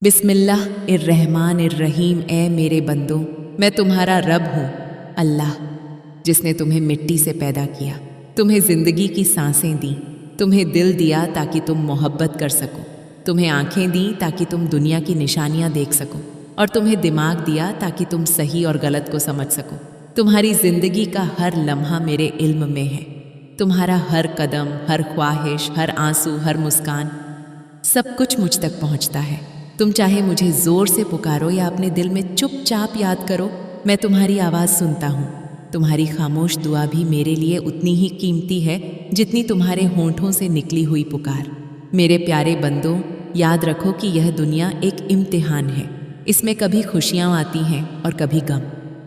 बिस्मिल्लाह इर्रहमान इर्रहीम। ए मेरे बंदो, मैं तुम्हारा रब हूँ अल्लाह, जिसने तुम्हें मिट्टी से पैदा किया, तुम्हें ज़िंदगी की सांसें दी, तुम्हें दिल दिया ताकि तुम मोहब्बत कर सको, तुम्हें आंखें दी ताकि तुम दुनिया की निशानियाँ देख सको, और तुम्हें दिमाग दिया ताकि तुम सही और गलत को समझ सको। तुम्हारी ज़िंदगी का हर लम्हा मेरे इल्म में है। तुम्हारा हर कदम, हर ख्वाहिश, हर आंसू, हर मुस्कान, सब कुछ मुझ तक पहुँचता है। तुम चाहे मुझे ज़ोर से पुकारो या अपने दिल में चुपचाप याद करो, मैं तुम्हारी आवाज़ सुनता हूँ। तुम्हारी खामोश दुआ भी मेरे लिए उतनी ही कीमती है जितनी तुम्हारे होंठों से निकली हुई पुकार। मेरे प्यारे बंदों, याद रखो कि यह दुनिया एक इम्तिहान है। इसमें कभी खुशियाँ आती हैं और कभी गम,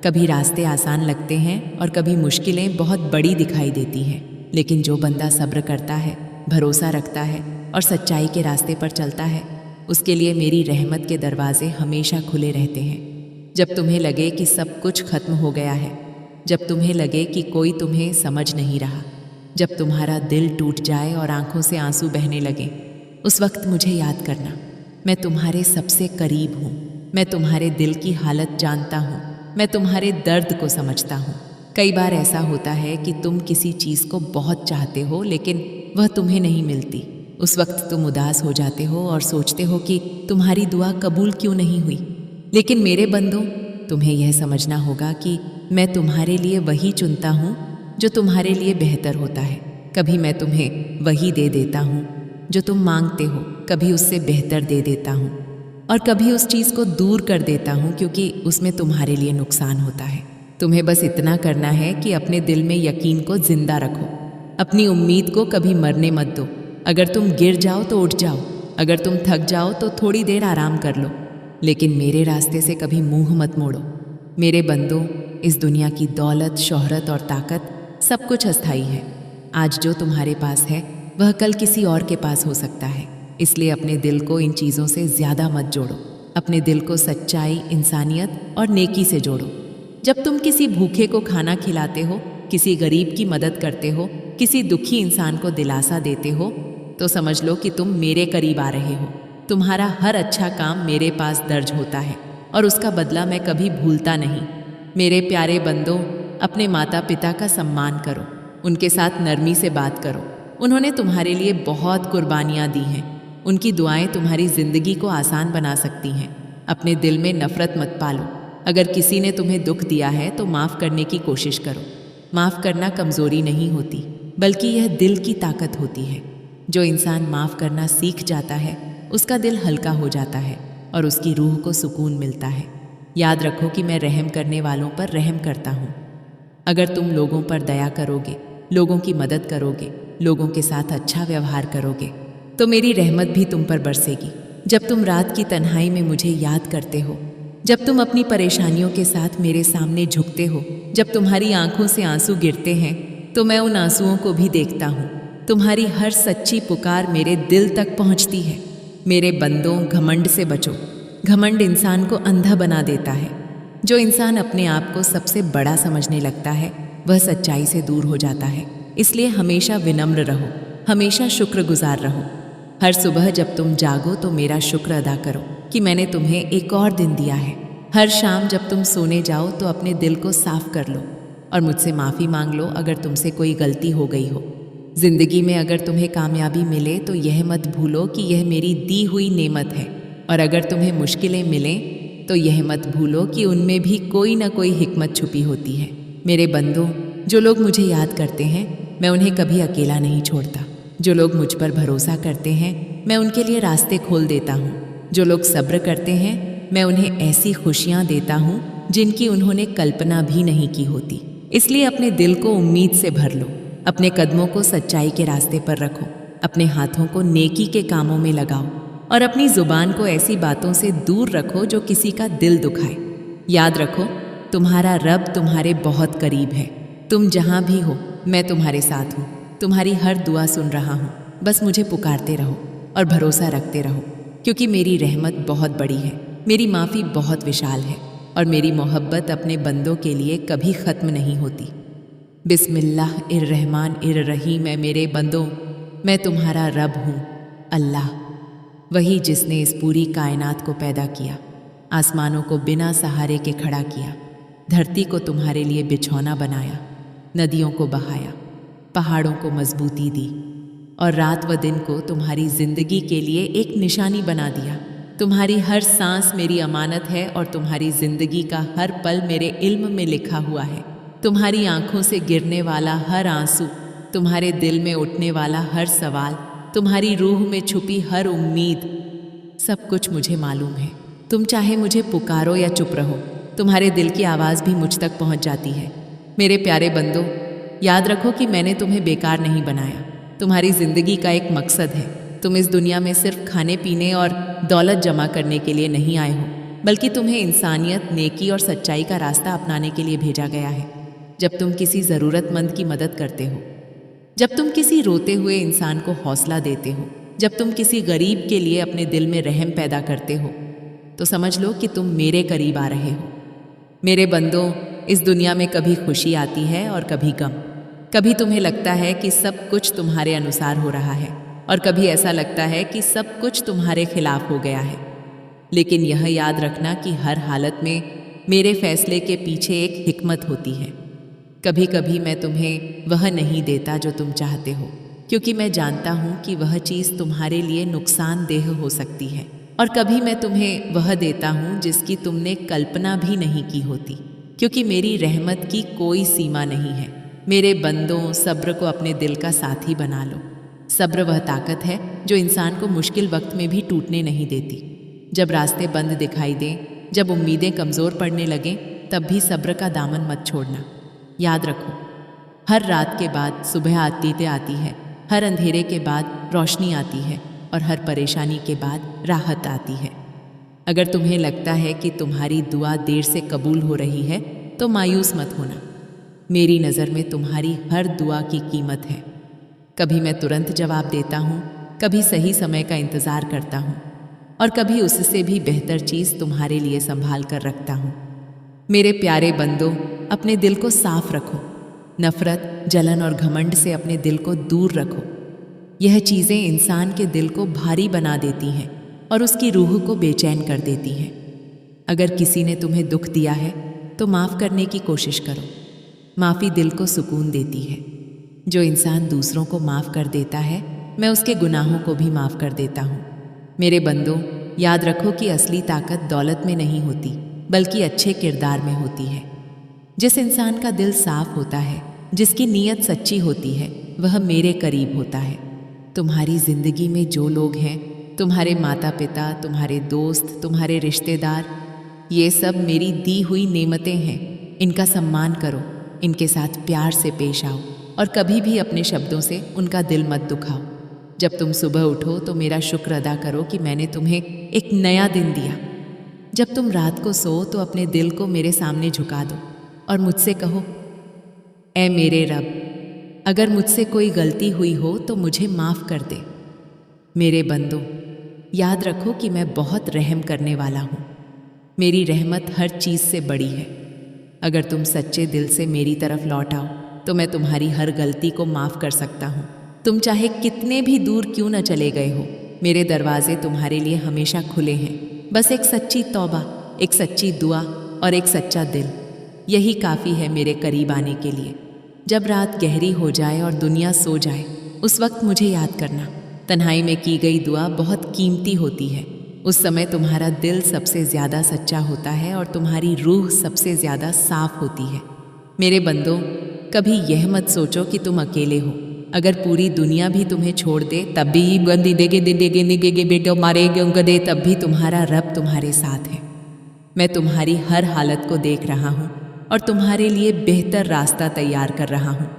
कभी रास्ते आसान लगते हैं और कभी मुश्किलें बहुत बड़ी दिखाई देती हैं। लेकिन जो बंदा सब्र करता है, भरोसा रखता है और सच्चाई के रास्ते पर चलता है, उसके लिए मेरी रहमत के दरवाजे हमेशा खुले रहते हैं। जब तुम्हें लगे कि सब कुछ खत्म हो गया है, जब तुम्हें लगे कि कोई तुम्हें समझ नहीं रहा, जब तुम्हारा दिल टूट जाए और आंखों से आंसू बहने लगे, उस वक्त मुझे याद करना। मैं तुम्हारे सबसे करीब हूँ, मैं तुम्हारे दिल की हालत जानता हूँ, मैं तुम्हारे दर्द को समझता हूँ। कई बार ऐसा होता है कि तुम किसी चीज़ को बहुत चाहते हो लेकिन वह तुम्हें नहीं मिलती। उस वक्त तुम उदास हो जाते हो और सोचते हो कि तुम्हारी दुआ कबूल क्यों नहीं हुई। लेकिन मेरे बंदों, तुम्हें यह समझना होगा कि मैं तुम्हारे लिए वही चुनता हूँ जो तुम्हारे लिए बेहतर होता है। कभी मैं तुम्हें वही दे देता हूँ जो तुम मांगते हो, कभी उससे बेहतर दे देता हूँ, और कभी उस चीज़ को दूर कर देता हूँ क्योंकि उसमें तुम्हारे लिए नुकसान होता है। तुम्हें बस इतना करना है कि अपने दिल में यकीन को जिंदा रखो, अपनी उम्मीद को कभी मरने मत दो। अगर तुम गिर जाओ तो उठ जाओ, अगर तुम थक जाओ तो थोड़ी देर आराम कर लो, लेकिन मेरे रास्ते से कभी मुंह मत मोड़ो। मेरे बंदों, इस दुनिया की दौलत, शोहरत और ताकत सब कुछ अस्थाई है। आज जो तुम्हारे पास है वह कल किसी और के पास हो सकता है। इसलिए अपने दिल को इन चीज़ों से ज़्यादा मत जोड़ो। अपने दिल को सच्चाई, इंसानियत और नेकी से जोड़ो। जब तुम किसी भूखे को खाना खिलाते हो, किसी गरीब की मदद करते हो, किसी दुखी इंसान को दिलासा देते हो, तो समझ लो कि तुम मेरे करीब आ रहे हो। तुम्हारा हर अच्छा काम मेरे पास दर्ज होता है और उसका बदला मैं कभी भूलता नहीं। मेरे प्यारे बंदों, अपने माता पिता का सम्मान करो, उनके साथ नरमी से बात करो। उन्होंने तुम्हारे लिए बहुत कुर्बानियाँ दी हैं। उनकी दुआएं तुम्हारी ज़िंदगी को आसान बना सकती हैं। अपने दिल में नफ़रत मत पालो। अगर किसी ने तुम्हें दुख दिया है तो माफ़ करने की कोशिश करो। माफ़ करना कमज़ोरी नहीं होती, बल्कि यह दिल की ताकत होती है। जो इंसान माफ़ करना सीख जाता है, उसका दिल हल्का हो जाता है और उसकी रूह को सुकून मिलता है। याद रखो कि मैं रहम करने वालों पर रहम करता हूँ। अगर तुम लोगों पर दया करोगे, लोगों की मदद करोगे, लोगों के साथ अच्छा व्यवहार करोगे, तो मेरी रहमत भी तुम पर बरसेगी। जब तुम रात की तन्हाई में मुझे याद करते हो, जब तुम अपनी परेशानियों के साथ मेरे सामने झुकते हो, जब तुम्हारी आंखों से आंसू गिरते हैं, तो मैं उन आंसुओं को भी देखता हूँ। तुम्हारी हर सच्ची पुकार मेरे दिल तक पहुँचती है। मेरे बंदों, घमंड से बचो। घमंड इंसान को अंधा बना देता है। जो इंसान अपने आप को सबसे बड़ा समझने लगता है, वह सच्चाई से दूर हो जाता है। इसलिए हमेशा विनम्र रहो, हमेशा शुक्रगुजार रहो। हर सुबह जब तुम जागो तो मेरा शुक्र अदा करो कि मैंने तुम्हें एक और दिन दिया है। हर शाम जब तुम सोने जाओ तो अपने दिल को साफ कर लो और मुझसे माफ़ी मांग लो अगर तुमसे कोई गलती हो गई हो। ज़िंदगी में अगर तुम्हें कामयाबी मिले तो यह मत भूलो कि यह मेरी दी हुई नेमत है, और अगर तुम्हें मुश्किलें मिलें तो यह मत भूलो कि उनमें भी कोई ना कोई हिकमत छुपी होती है। मेरे बंदों, जो लोग मुझे याद करते हैं, मैं उन्हें कभी अकेला नहीं छोड़ता। जो लोग मुझ पर भरोसा करते हैं, मैं उनके लिए रास्ते खोल देता हूँ। जो लोग सब्र करते हैं, मैं उन्हें ऐसी खुशियाँ देता हूँ जिनकी उन्होंने कल्पना भी नहीं की होती। इसलिए अपने दिल को उम्मीद से भर लो, अपने कदमों को सच्चाई के रास्ते पर रखो, अपने हाथों को नेकी के कामों में लगाओ और अपनी ज़ुबान को ऐसी बातों से दूर रखो जो किसी का दिल दुखाए। याद रखो, तुम्हारा रब तुम्हारे बहुत करीब है। तुम जहाँ भी हो, मैं तुम्हारे साथ हूँ। तुम्हारी हर दुआ सुन रहा हूँ। बस मुझे पुकारते रहो और भरोसा रखते रहो, क्योंकि मेरी रहमत बहुत बड़ी है, मेरी माफ़ी बहुत विशाल है और मेरी मोहब्बत अपने बंदों के लिए कभी ख़त्म नहीं होती। बिस्मिल्लाह इर्रहमान इर्रहीम। मैं मेरे बंदों, मैं तुम्हारा रब हूँ अल्लाह। वही जिसने इस पूरी कायनात को पैदा किया, आसमानों को बिना सहारे के खड़ा किया, धरती को तुम्हारे लिए बिछौना बनाया, नदियों को बहाया, पहाड़ों को मजबूती दी और रात व दिन को तुम्हारी जिंदगी के लिए एक निशानी बना दिया। तुम्हारी हर सांस मेरी अमानत है और तुम्हारी जिंदगी का हर पल मेरे इल्म में लिखा हुआ है। तुम्हारी आंखों से गिरने वाला हर आंसू, तुम्हारे दिल में उठने वाला हर सवाल, तुम्हारी रूह में छुपी हर उम्मीद, सब कुछ मुझे मालूम है। तुम चाहे मुझे पुकारो या चुप रहो, तुम्हारे दिल की आवाज़ भी मुझ तक पहुंच जाती है। मेरे प्यारे बंदो, याद रखो कि मैंने तुम्हें बेकार नहीं बनाया। तुम्हारी ज़िंदगी का एक मकसद है। तुम इस दुनिया में सिर्फ खाने पीने और दौलत जमा करने के लिए नहीं आए हो, बल्कि तुम्हें इंसानियत, नेकी और सच्चाई का रास्ता अपनाने के लिए भेजा गया है। जब तुम किसी ज़रूरतमंद की मदद करते हो, जब तुम किसी रोते हुए इंसान को हौसला देते हो, जब तुम किसी गरीब के लिए अपने दिल में रहम पैदा करते हो, तो समझ लो कि तुम मेरे करीब आ रहे हो। मेरे बंदों, इस दुनिया में कभी खुशी आती है और कभी गम। कभी तुम्हें लगता है कि सब कुछ तुम्हारे अनुसार हो रहा है और कभी ऐसा लगता है कि सब कुछ तुम्हारे खिलाफ हो गया है। लेकिन यह याद रखना कि हर हालत में मेरे फैसले के पीछे एक हिकमत होती है। कभी कभी मैं तुम्हें वह नहीं देता जो तुम चाहते हो, क्योंकि मैं जानता हूँ कि वह चीज़ तुम्हारे लिए नुकसानदेह हो सकती है। और कभी मैं तुम्हें वह देता हूँ जिसकी तुमने कल्पना भी नहीं की होती, क्योंकि मेरी रहमत की कोई सीमा नहीं है। मेरे बंदों, सब्र को अपने दिल का साथी बना लो। सब्र वह ताकत है जो इंसान को मुश्किल वक्त में भी टूटने नहीं देती। जब रास्ते बंद दिखाई दें, जब उम्मीदें कमज़ोर पड़ने लगें, तब भी सब्र का दामन मत छोड़ना। याद रखो, हर रात के बाद सुबह आती है, हर अंधेरे के बाद रोशनी आती है और हर परेशानी के बाद राहत आती है। अगर तुम्हें लगता है कि तुम्हारी दुआ देर से कबूल हो रही है, तो मायूस मत होना। मेरी नज़र में तुम्हारी हर दुआ की कीमत है। कभी मैं तुरंत जवाब देता हूँ, कभी सही समय का इंतज़ार करता हूँ और कभी उससे भी बेहतर चीज़ तुम्हारे लिए संभाल कर रखता हूँ। मेरे प्यारे बंदों, अपने दिल को साफ रखो। नफ़रत, जलन और घमंड से अपने दिल को दूर रखो। यह चीज़ें इंसान के दिल को भारी बना देती हैं और उसकी रूह को बेचैन कर देती हैं। अगर किसी ने तुम्हें दुख दिया है तो माफ़ करने की कोशिश करो। माफ़ी दिल को सुकून देती है। जो इंसान दूसरों को माफ़ कर देता है, मैं उसके गुनाहों को भी माफ़ कर देता हूँ। मेरे बंदों, याद रखो कि असली ताकत दौलत में नहीं होती, बल्कि अच्छे किरदार में होती है। जिस इंसान का दिल साफ होता है, जिसकी नीयत सच्ची होती है, वह मेरे करीब होता है। तुम्हारी ज़िंदगी में जो लोग हैं, तुम्हारे माता पिता, तुम्हारे दोस्त, तुम्हारे रिश्तेदार, ये सब मेरी दी हुई नेमतें हैं। इनका सम्मान करो, इनके साथ प्यार से पेश आओ और कभी भी अपने शब्दों से उनका दिल मत दुखाओ। जब तुम सुबह उठो तो मेरा शुक्र अदा करो कि मैंने तुम्हें एक नया दिन दिया। जब तुम रात को सो तो अपने दिल को मेरे सामने झुका दो और मुझसे कहो, ऐ मेरे रब, अगर मुझसे कोई गलती हुई हो तो मुझे माफ़ कर दे। मेरे बंदों, याद रखो कि मैं बहुत रहम करने वाला हूँ। मेरी रहमत हर चीज़ से बड़ी है। अगर तुम सच्चे दिल से मेरी तरफ लौट आओ तो मैं तुम्हारी हर गलती को माफ़ कर सकता हूँ। तुम चाहे कितने भी दूर क्यों न चले गए हो, मेरे दरवाजे तुम्हारे लिए हमेशा खुले हैं। बस एक सच्ची तौबा, एक सच्ची दुआ और एक सच्चा दिल, यही काफ़ी है मेरे करीब आने के लिए। जब रात गहरी हो जाए और दुनिया सो जाए, उस वक्त मुझे याद करना। तन्हाई में की गई दुआ बहुत कीमती होती है। उस समय तुम्हारा दिल सबसे ज़्यादा सच्चा होता है और तुम्हारी रूह सबसे ज़्यादा साफ होती है। मेरे बंदों, कभी यह मत सोचो कि तुम अकेले हो। अगर पूरी दुनिया भी तुम्हें छोड़ दे तब भी बंदी देगे बेटो मारेगे उनका दे, तब भी तुम्हारा रब तुम्हारे साथ है। मैं तुम्हारी हर हालत को देख रहा हूँ और तुम्हारे लिए बेहतर रास्ता तैयार कर रहा हूँ।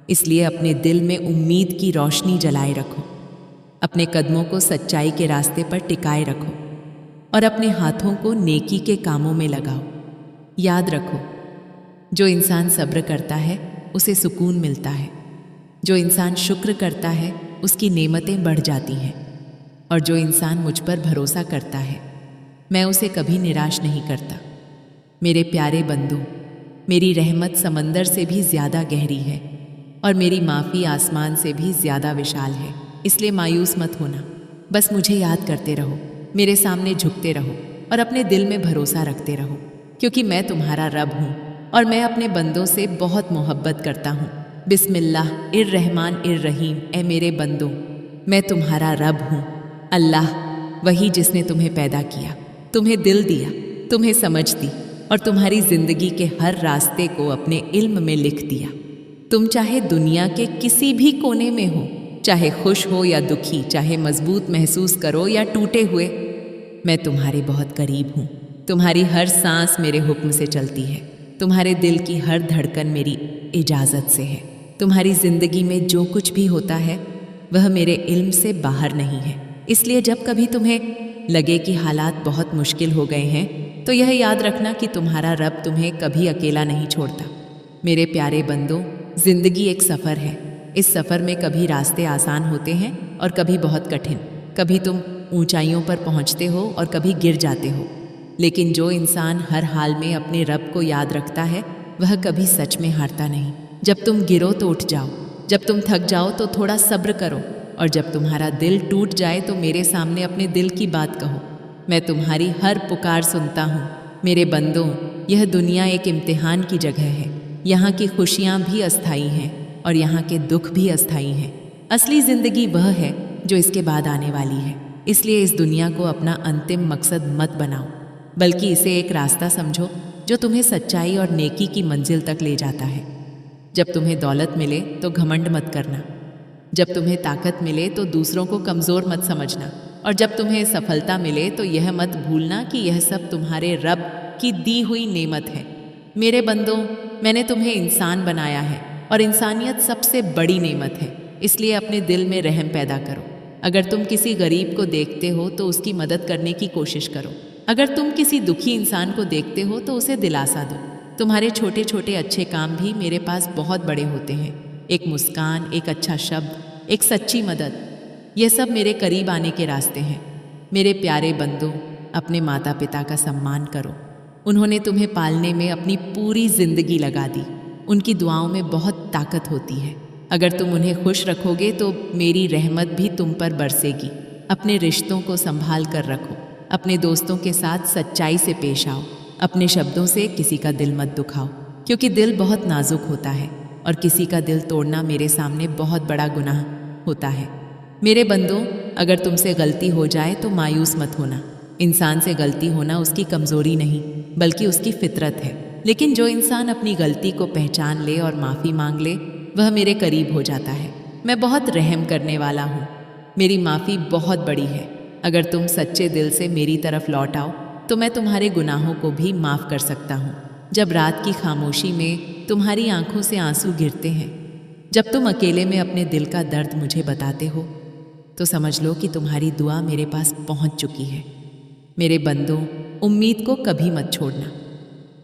इसलिए अपने दिल में उम्मीद की रोशनी जलाए रखो, अपने कदमों को सच्चाई के रास्ते पर टिकाए रखो और अपने हाथों को नेकी के कामों में लगाओ। याद रखो, जो इंसान सब्र करता है उसे सुकून मिलता है। जो इंसान शुक्र करता है उसकी नेमतें बढ़ जाती हैं। और जो इंसान मुझ पर भरोसा करता है, मैं उसे कभी निराश नहीं करता। मेरे प्यारे बंदों, मेरी रहमत समंदर से भी ज़्यादा गहरी है और मेरी माफ़ी आसमान से भी ज़्यादा विशाल है। इसलिए मायूस मत होना। बस मुझे याद करते रहो, मेरे सामने झुकते रहो और अपने दिल में भरोसा रखते रहो, क्योंकि मैं तुम्हारा रब हूँ और मैं अपने बंदों से बहुत मोहब्बत करता हूँ। बिस्मिल्लाह इर्रहमान इर्रहीम। ए मेरे बंदों, मैं तुम्हारा रब हूँ, अल्लाह, वही जिसने तुम्हें पैदा किया, तुम्हें दिल दिया, तुम्हें समझ दी और तुम्हारी जिंदगी के हर रास्ते को अपने इल्म में लिख दिया। तुम चाहे दुनिया के किसी भी कोने में हो, चाहे खुश हो या दुखी, चाहे मजबूत महसूस करो या टूटे हुए, मैं तुम्हारे बहुत करीब हूँ। तुम्हारी हर सांस मेरे हुक्म से चलती है, तुम्हारे दिल की हर धड़कन मेरी इजाज़त से है। तुम्हारी ज़िंदगी में जो कुछ भी होता है वह मेरे इल्म से बाहर नहीं है। इसलिए जब कभी तुम्हें लगे कि हालात बहुत मुश्किल हो गए हैं तो यह याद रखना कि तुम्हारा रब तुम्हें कभी अकेला नहीं छोड़ता। मेरे प्यारे बंदों, ज़िंदगी एक सफ़र है। इस सफ़र में कभी रास्ते आसान होते हैं और कभी बहुत कठिन। कभी तुम ऊंचाइयों पर पहुंचते हो और कभी गिर जाते हो, लेकिन जो इंसान हर हाल में अपने रब को याद रखता है वह कभी सच में हारता नहीं। जब तुम गिरो तो उठ जाओ, जब तुम थक जाओ तो थोड़ा सब्र करो और जब तुम्हारा दिल टूट जाए तो मेरे सामने अपने दिल की बात कहो। मैं तुम्हारी हर पुकार सुनता हूँ। मेरे बंदों, यह दुनिया एक इम्तिहान की जगह है। यहाँ की खुशियाँ भी अस्थाई हैं और यहाँ के दुख भी अस्थाई हैं। असली ज़िंदगी वह है जो इसके बाद आने वाली है। इसलिए इस दुनिया को अपना अंतिम मकसद मत बनाओ, बल्कि इसे एक रास्ता समझो जो तुम्हें सच्चाई और नेकी की मंजिल तक ले जाता है। जब तुम्हें दौलत मिले तो घमंड मत करना, जब तुम्हें ताकत मिले तो दूसरों को कमज़ोर मत समझना, और जब तुम्हें सफलता मिले तो यह मत भूलना कि यह सब तुम्हारे रब की दी हुई नेमत है। मेरे बंदों, मैंने तुम्हें इंसान बनाया है और इंसानियत सबसे बड़ी नेमत है। इसलिए अपने दिल में रहम पैदा करो। अगर तुम किसी गरीब को देखते हो तो उसकी मदद करने की कोशिश करो। अगर तुम किसी दुखी इंसान को देखते हो तो उसे दिलासा दो। तुम्हारे छोटे छोटे अच्छे काम भी मेरे पास बहुत बड़े होते हैं। एक मुस्कान, एक अच्छा शब्द, एक सच्ची मदद, ये सब मेरे करीब आने के रास्ते हैं। मेरे प्यारे बंदों, अपने माता पिता का सम्मान करो। उन्होंने तुम्हें पालने में अपनी पूरी जिंदगी लगा दी। उनकी दुआओं में बहुत ताकत होती है। अगर तुम उन्हें खुश रखोगे तो मेरी रहमत भी तुम पर बरसेगी। अपने रिश्तों को संभाल कर रखो। अपने दोस्तों के साथ सच्चाई से पेश आओ। अपने शब्दों से किसी का दिल मत दुखाओ, क्योंकि दिल बहुत नाजुक होता है और किसी का दिल तोड़ना मेरे सामने बहुत बड़ा गुनाह होता है। मेरे बंदों, अगर तुमसे गलती हो जाए तो मायूस मत होना। इंसान से गलती होना उसकी कमज़ोरी नहीं बल्कि उसकी फितरत है। लेकिन जो इंसान अपनी गलती को पहचान ले और माफ़ी मांग ले वह मेरे करीब हो जाता है। मैं बहुत रहम करने वाला हूँ। मेरी माफ़ी बहुत बड़ी है। अगर तुम सच्चे दिल से मेरी तरफ लौट आओ तो मैं तुम्हारे गुनाहों को भी माफ़ कर सकता हूँ। जब रात की खामोशी में तुम्हारी आंखों से आंसू गिरते हैं, जब तुम अकेले में अपने दिल का दर्द मुझे बताते हो, तो समझ लो कि तुम्हारी दुआ मेरे पास पहुँच चुकी है। मेरे बंदों, उम्मीद को कभी मत छोड़ना।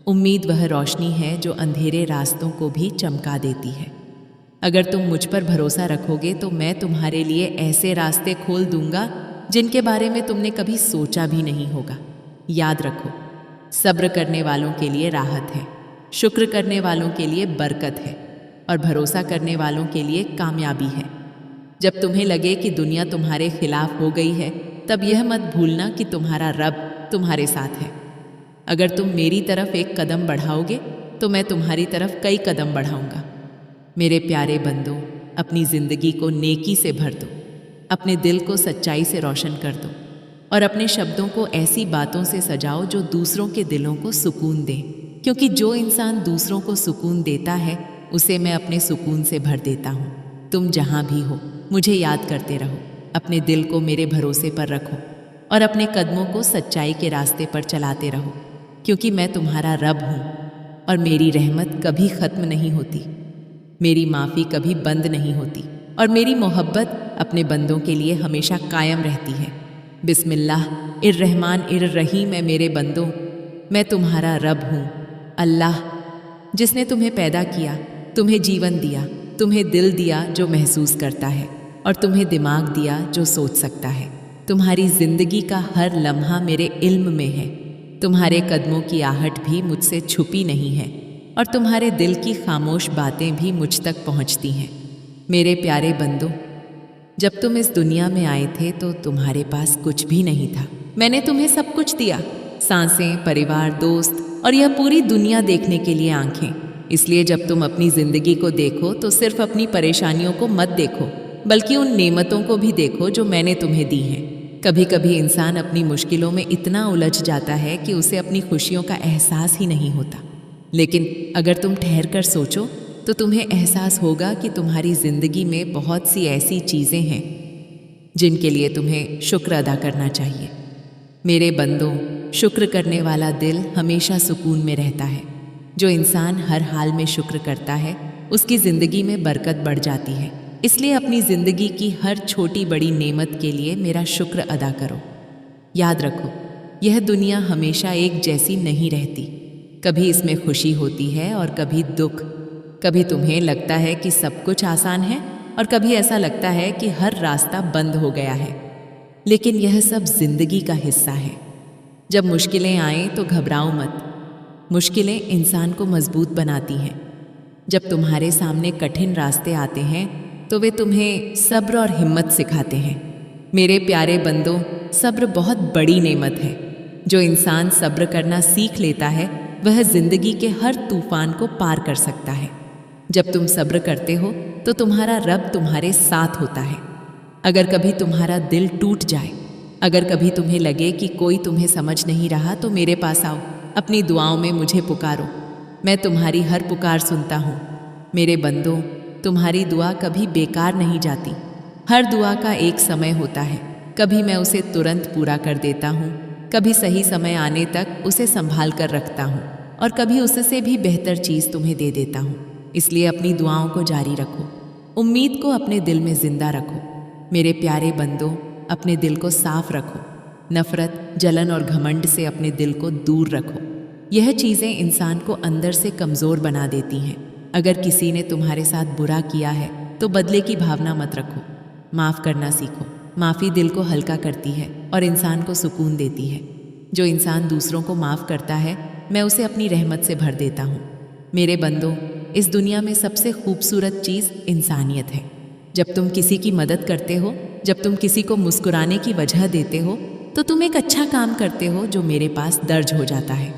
उम्मीद वह रोशनी है जो अंधेरे रास्तों को भी चमका देती है। अगर तुम मुझ पर भरोसा रखोगे तो मैं तुम्हारे लिए ऐसे रास्ते खोल दूंगा जिनके बारे में तुमने कभी सोचा भी नहीं होगा। याद रखो, सब्र करने वालों के लिए राहत है, शुक्र करने वालों के लिए बरकत है और भरोसा करने वालों के लिए कामयाबी है। जब तुम्हें लगे कि दुनिया तुम्हारे खिलाफ हो गई है, तब यह मत भूलना कि तुम्हारा रब तुम्हारे साथ है। अगर तुम मेरी तरफ एक कदम बढ़ाओगे तो मैं तुम्हारी तरफ कई कदम बढ़ाऊंगा। मेरे प्यारे बंदों, अपनी ज़िंदगी को नेकी से भर दो, अपने दिल को सच्चाई से रोशन कर दो और अपने शब्दों को ऐसी बातों से सजाओ जो दूसरों के दिलों को सुकून दे, क्योंकि जो इंसान दूसरों को सुकून देता है उसे मैं अपने सुकून से भर देता हूँ। तुम जहाँ भी हो मुझे याद करते रहो, अपने दिल को मेरे भरोसे पर रखो और अपने कदमों को सच्चाई के रास्ते पर चलाते रहो, क्योंकि मैं तुम्हारा रब हूँ और मेरी रहमत कभी ख़त्म नहीं होती, मेरी माफ़ी कभी बंद नहीं होती और मेरी मोहब्बत अपने बंदों के लिए हमेशा कायम रहती है। बिस्मिल्लाह इर्रहमान इर्रहीम। मेरे बंदों, मैं तुम्हारा रब हूँ, अल्लाह, जिसने तुम्हें पैदा किया, तुम्हें जीवन दिया, तुम्हें दिल दिया जो महसूस करता है और तुम्हें दिमाग दिया जो सोच सकता है। तुम्हारी ज़िंदगी का हर लम्हा मेरे इल्म में है। तुम्हारे कदमों की आहट भी मुझसे छुपी नहीं है और तुम्हारे दिल की खामोश बातें भी मुझ तक पहुँचती हैं। मेरे प्यारे बंदों, जब तुम इस दुनिया में आए थे तो तुम्हारे पास कुछ भी नहीं था। मैंने तुम्हें सब कुछ दिया, सांसें, परिवार, दोस्त और यह पूरी दुनिया देखने के लिए आंखें। इसलिए जब तुम अपनी जिंदगी को देखो तो सिर्फ अपनी परेशानियों को मत देखो, बल्कि उन नेमतों को भी देखो जो मैंने तुम्हें दी हैं। कभी कभी इंसान अपनी मुश्किलों में इतना उलझ जाता है कि उसे अपनी खुशियों का एहसास ही नहीं होता। लेकिन अगर तुम ठहर कर सोचो तो तुम्हें एहसास होगा कि तुम्हारी जिंदगी में बहुत सी ऐसी चीज़ें हैं जिनके लिए तुम्हें शुक्र अदा करना चाहिए। मेरे बंदों, शुक्र करने वाला दिल हमेशा सुकून में रहता है। जो इंसान हर हाल में शुक्र करता है उसकी ज़िंदगी में बरकत बढ़ जाती है। इसलिए अपनी ज़िंदगी की हर छोटी बड़ी नेमत के लिए मेरा शुक्र अदा करो। याद रखो, यह दुनिया हमेशा एक जैसी नहीं रहती। कभी इसमें खुशी होती है और कभी दुख। कभी तुम्हें लगता है कि सब कुछ आसान है और कभी ऐसा लगता है कि हर रास्ता बंद हो गया है। लेकिन यह सब जिंदगी का हिस्सा है। जब मुश्किलें आएं तो घबराओ मत। मुश्किलें इंसान को मजबूत बनाती हैं। जब तुम्हारे सामने कठिन रास्ते आते हैं तो वे तुम्हें सब्र और हिम्मत सिखाते हैं। मेरे प्यारे बंदों, सब्र बहुत बड़ी नेमत है। जो इंसान सब्र करना सीख लेता है वह जिंदगी के हर तूफान को पार कर सकता है। जब तुम सब्र करते हो तो तुम्हारा रब तुम्हारे साथ होता है। अगर कभी तुम्हारा दिल टूट जाए, अगर कभी तुम्हें लगे कि कोई तुम्हें समझ नहीं रहा, तो मेरे पास आओ, अपनी दुआओं में मुझे पुकारो। मैं तुम्हारी हर पुकार सुनता हूँ। मेरे बंदों, तुम्हारी दुआ कभी बेकार नहीं जाती। हर दुआ का एक समय होता है। कभी मैं उसे तुरंत पूरा कर देता हूँ, कभी सही समय आने तक उसे संभाल कर रखता हूँ और कभी उससे भी बेहतर चीज़ तुम्हें दे देता हूँ। इसलिए अपनी दुआओं को जारी रखो, उम्मीद को अपने दिल में जिंदा रखो। मेरे प्यारे बंदों, अपने दिल को साफ रखो। नफरत, जलन और घमंड से अपने दिल को दूर रखो। यह चीज़ें इंसान को अंदर से कमज़ोर बना देती हैं। अगर किसी ने तुम्हारे साथ बुरा किया है तो बदले की भावना मत रखो। माफ़ करना सीखो। माफ़ी दिल को हल्का करती है और इंसान को सुकून देती है। जो इंसान दूसरों को माफ़ करता है, मैं उसे अपनी रहमत से भर देता हूँ। मेरे बंदों, इस दुनिया में सबसे खूबसूरत चीज़ इंसानियत है। जब तुम किसी की मदद करते हो, जब तुम किसी को मुस्कुराने की वजह देते हो, तो तुम एक अच्छा काम करते हो जो मेरे पास दर्ज हो जाता है।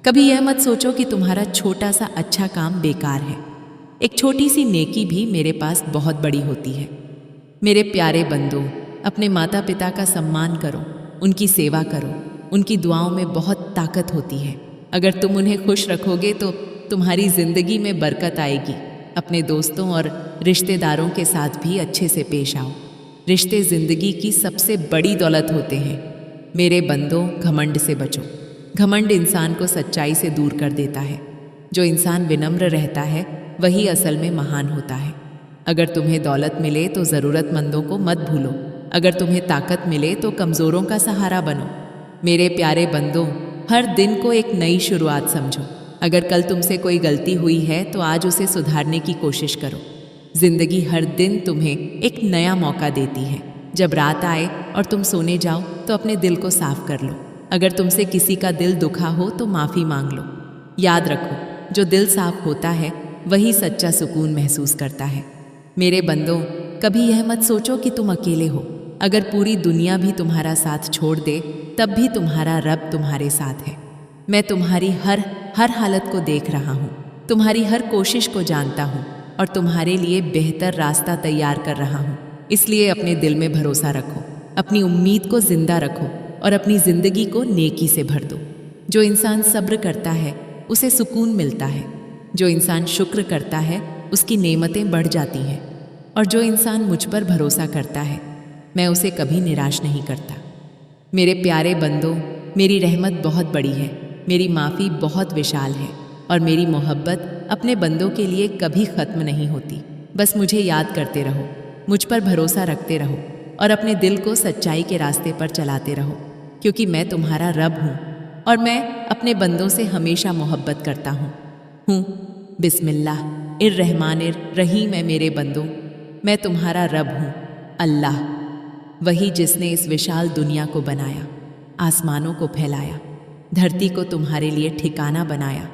कभी यह मत सोचो कि तुम्हारा छोटा सा अच्छा काम बेकार है। एक छोटी सी नेकी भी मेरे पास बहुत बड़ी होती है। मेरे प्यारे बंदों, अपने माता पिता का सम्मान करो, उनकी सेवा करो। उनकी दुआओं में बहुत ताकत होती है। अगर तुम उन्हें खुश रखोगे तो तुम्हारी ज़िंदगी में बरकत आएगी। अपने दोस्तों और रिश्तेदारों के साथ भी अच्छे से पेश आओ। रिश्ते ज़िंदगी की सबसे बड़ी दौलत होते हैं। मेरे बंदों, घमंड से बचो। घमंड इंसान को सच्चाई से दूर कर देता है। जो इंसान विनम्र रहता है वही असल में महान होता है। अगर तुम्हें दौलत मिले तो ज़रूरतमंदों को मत भूलो। अगर तुम्हें ताकत मिले तो कमज़ोरों का सहारा बनो। मेरे प्यारे बंदों, हर दिन को एक नई शुरुआत समझो। अगर कल तुमसे कोई गलती हुई है तो आज उसे सुधारने की कोशिश करो। जिंदगी हर दिन तुम्हें एक नया मौका देती है। जब रात आए और तुम सोने जाओ तो अपने दिल को साफ कर लो। अगर तुमसे किसी का दिल दुखा हो तो माफ़ी मांग लो। याद रखो, जो दिल साफ होता है वही सच्चा सुकून महसूस करता है। मेरे बंदों, कभी यह मत सोचो कि तुम अकेले हो। अगर पूरी दुनिया भी तुम्हारा साथ छोड़ दे तब भी तुम्हारा रब तुम्हारे साथ है। मैं तुम्हारी हर हालत को देख रहा हूँ, तुम्हारी हर कोशिश को जानता हूँ और तुम्हारे लिए बेहतर रास्ता तैयार कर रहा हूँ। इसलिए अपने दिल में भरोसा रखो, अपनी उम्मीद को जिंदा रखो और अपनी ज़िंदगी को नेकी से भर दो। जो इंसान सब्र करता है उसे सुकून मिलता है। जो इंसान शुक्र करता है उसकी नेमतें बढ़ जाती हैं। और जो इंसान मुझ पर भरोसा करता है मैं उसे कभी निराश नहीं करता। मेरे प्यारे बंदों, मेरी रहमत बहुत बड़ी है, मेरी माफ़ी बहुत विशाल है और मेरी मोहब्बत अपने बंदों के लिए कभी ख़त्म नहीं होती। बस मुझे याद करते रहो, मुझ पर भरोसा रखते रहो और अपने दिल को सच्चाई के रास्ते पर चलाते रहो, क्योंकि मैं तुम्हारा रब हूँ और मैं अपने बंदों से हमेशा मोहब्बत करता हूँ। बिस्मिल्लाह इर्रहमानिर रहीम है मेरे बंदों, मैं तुम्हारा रब हूँ, अल्लाह, वही जिसने इस विशाल दुनिया को बनाया, आसमानों को फैलाया, धरती को तुम्हारे लिए ठिकाना बनाया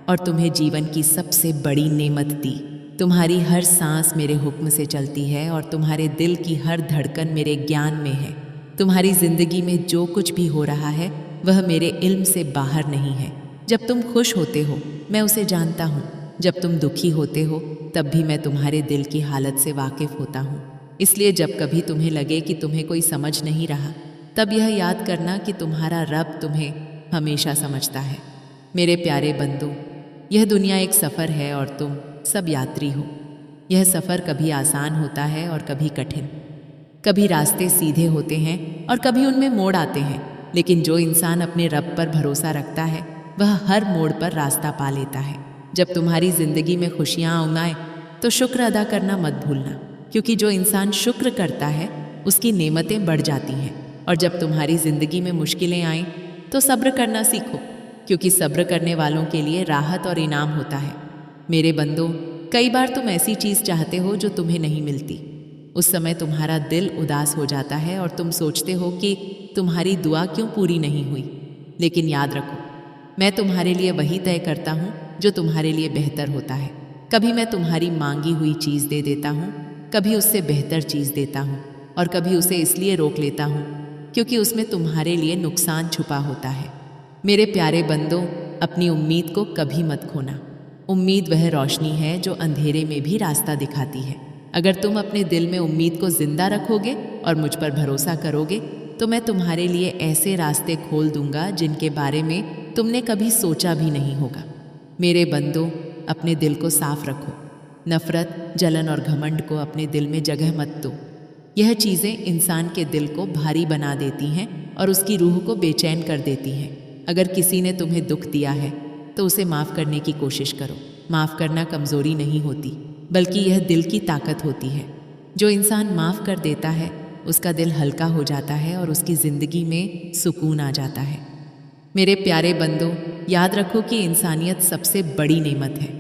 और तुम्हें जीवन की सबसे बड़ी नेमत दी, तुम्हारी हर सांस मेरे हुक्म से चलती है और तुम्हारे दिल की हर धड़कन मेरे ज्ञान में है। तुम्हारी जिंदगी में जो कुछ भी हो रहा है वह मेरे इल्म से बाहर नहीं है। जब तुम खुश होते हो मैं उसे जानता हूँ, जब तुम दुखी होते हो तब भी मैं तुम्हारे दिल की हालत से वाकिफ होता हूँ। इसलिए जब कभी तुम्हें लगे कि तुम्हें कोई समझ नहीं रहा, तब यह याद करना कि तुम्हारा रब तुम्हें हमेशा समझता है। मेरे प्यारे बंदो, यह दुनिया एक सफ़र है और तुम सब यात्री हो। यह सफ़र कभी आसान होता है और कभी कठिन। कभी रास्ते सीधे होते हैं और कभी उनमें मोड़ आते हैं, लेकिन जो इंसान अपने रब पर भरोसा रखता है वह हर मोड़ पर रास्ता पा लेता है। जब तुम्हारी ज़िंदगी में खुशियाँ उमड़ाएं तो शुक्र अदा करना मत भूलना, क्योंकि जो इंसान शुक्र करता है उसकी नेमतें बढ़ जाती हैं। और जब तुम्हारी ज़िंदगी में मुश्किलें आएं तो सब्र करना सीखो, क्योंकि सब्र करने वालों के लिए राहत और इनाम होता है। मेरे बंदो, कई बार तुम ऐसी चीज़ चाहते हो जो तुम्हें नहीं मिलती। उस समय तुम्हारा दिल उदास हो जाता है और तुम सोचते हो कि तुम्हारी दुआ क्यों पूरी नहीं हुई। लेकिन याद रखो, मैं तुम्हारे लिए वही तय करता हूँ जो तुम्हारे लिए बेहतर होता है। कभी मैं तुम्हारी मांगी हुई चीज़ दे देता हूँ, कभी उससे बेहतर चीज़ देता हूँ, और कभी उसे इसलिए रोक लेता हूँ क्योंकि उसमें तुम्हारे लिए नुकसान छुपा होता है। मेरे प्यारे बंदों, अपनी उम्मीद को कभी मत खोना। उम्मीद वह रोशनी है जो अंधेरे में भी रास्ता दिखाती है। अगर तुम अपने दिल में उम्मीद को जिंदा रखोगे और मुझ पर भरोसा करोगे तो मैं तुम्हारे लिए ऐसे रास्ते खोल दूंगा जिनके बारे में तुमने कभी सोचा भी नहीं होगा। मेरे बंदों, अपने दिल को साफ रखो। नफरत, जलन और घमंड को अपने दिल में जगह मत दो। यह चीज़ें इंसान के दिल को भारी बना देती हैं और उसकी रूह को बेचैन कर देती हैं। अगर किसी ने तुम्हें दुख दिया है तो उसे माफ़ करने की कोशिश करो। माफ़ करना कमज़ोरी नहीं होती, बल्कि यह दिल की ताकत होती है। जो इंसान माफ़ कर देता है उसका दिल हल्का हो जाता है और उसकी ज़िंदगी में सुकून आ जाता है। मेरे प्यारे बंदों, याद रखो कि इंसानियत सबसे बड़ी नेमत है।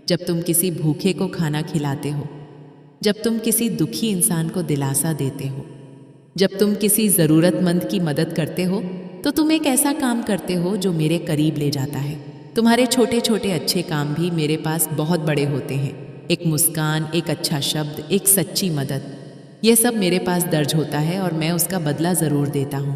जब तुम किसी भूखे को खाना खिलाते हो, जब तुम किसी दुखी इंसान को दिलासा देते हो, जब तुम किसी ज़रूरतमंद की मदद करते हो, तो तुम एक ऐसा काम करते हो जो मेरे करीब ले जाता है। तुम्हारे छोटे छोटे अच्छे काम भी मेरे पास बहुत बड़े होते हैं। एक मुस्कान, एक अच्छा शब्द, एक सच्ची मदद, यह सब मेरे पास दर्ज होता है और मैं उसका बदला ज़रूर देता हूँ।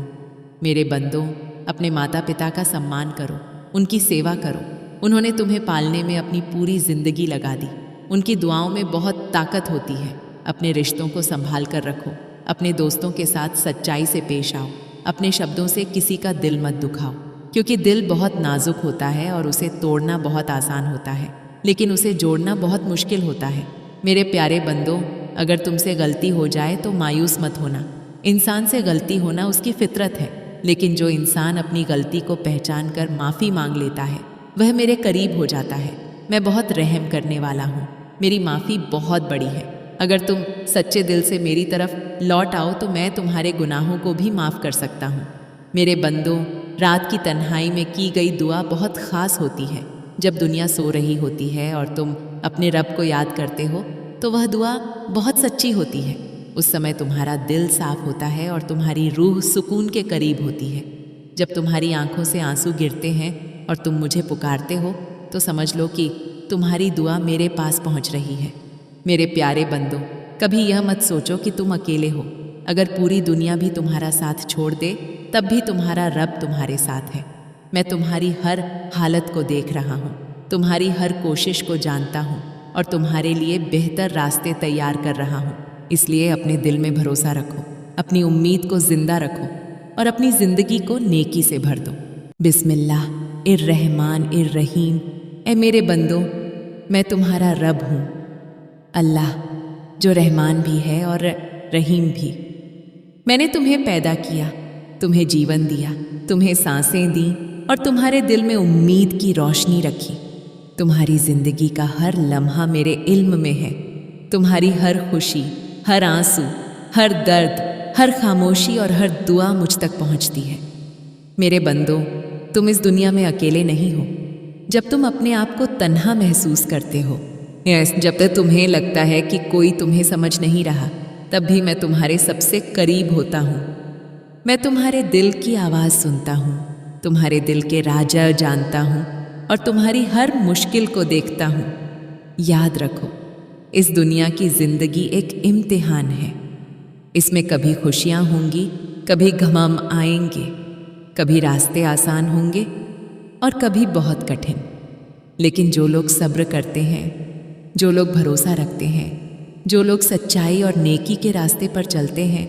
मेरे बंदों, अपने माता पिता का सम्मान करो, उनकी सेवा करो। उन्होंने तुम्हें पालने में अपनी पूरी ज़िंदगी लगा दी। उनकी दुआओं में बहुत ताकत होती है। अपने रिश्तों को संभाल कर रखो। अपने दोस्तों के साथ सच्चाई से पेश आओ। अपने शब्दों से किसी का दिल मत दुखाओ, क्योंकि दिल बहुत नाजुक होता है और उसे तोड़ना बहुत आसान होता है, लेकिन उसे जोड़ना बहुत मुश्किल होता है। मेरे प्यारे बंदों, अगर तुमसे गलती हो जाए तो मायूस मत होना। इंसान से गलती होना उसकी फितरत है, लेकिन जो इंसान अपनी गलती को पहचान कर माफ़ी मांग लेता है वह मेरे करीब हो जाता है। मैं बहुत रहम करने वाला हूँ। मेरी माफ़ी बहुत बड़ी है। अगर तुम सच्चे दिल से मेरी तरफ लौट आओ तो मैं तुम्हारे गुनाहों को भी माफ़ कर सकता हूँ। मेरे बंदों, रात की तन्हाई में की गई दुआ बहुत ख़ास होती है। जब दुनिया सो रही होती है और तुम अपने रब को याद करते हो तो वह दुआ बहुत सच्ची होती है। उस समय तुम्हारा दिल साफ होता है और तुम्हारी रूह सुकून के करीब होती है। जब तुम्हारी आंखों से आंसू गिरते हैं और तुम मुझे पुकारते हो तो समझ लो कि तुम्हारी दुआ मेरे पास पहुंच रही है। मेरे प्यारे बंदों, कभी यह मत सोचो कि तुम अकेले हो। अगर पूरी दुनिया भी तुम्हारा साथ छोड़ दे तब भी तुम्हारा रब तुम्हारे साथ है। मैं तुम्हारी हर हालत को देख रहा हूँ, तुम्हारी हर कोशिश को जानता हूँ और तुम्हारे लिए बेहतर रास्ते तैयार कर रहा हूँ। इसलिए अपने दिल में भरोसा रखो, अपनी उम्मीद को जिंदा रखो और अपनी ज़िंदगी को नेकी से भर दो। बिस्मिल्लाह इर्रहमान इर्रहीम। ए मेरे बंदों, मैं तुम्हारा रब हूँ, अल्लाह, जो रहमान भी है और रहीम भी। मैंने तुम्हें पैदा किया, तुम्हें जीवन दिया, तुम्हें सांसें दी और तुम्हारे दिल में उम्मीद की रोशनी रखी। तुम्हारी ज़िंदगी का हर लम्हा मेरे इल्म में है। तुम्हारी हर खुशी, हर आंसू, हर दर्द, हर खामोशी और हर दुआ मुझ तक पहुंचती है। मेरे बंदों, तुम इस दुनिया में अकेले नहीं हो। जब तुम अपने आप को तन्हा महसूस करते हो, जब तक तुम्हें लगता है कि कोई तुम्हें समझ नहीं रहा, तब भी मैं तुम्हारे सबसे करीब होता हूँ। मैं तुम्हारे दिल की आवाज़ सुनता हूँ, तुम्हारे दिल के राज जानता हूँ और तुम्हारी हर मुश्किल को देखता हूँ। याद रखो, इस दुनिया की जिंदगी एक इम्तिहान है। इसमें कभी खुशियां होंगी, कभी गम आएंगे, कभी रास्ते आसान होंगे और कभी बहुत कठिन। लेकिन जो लोग सब्र करते हैं, जो लोग भरोसा रखते हैं, जो लोग सच्चाई और नेकी के रास्ते पर चलते हैं,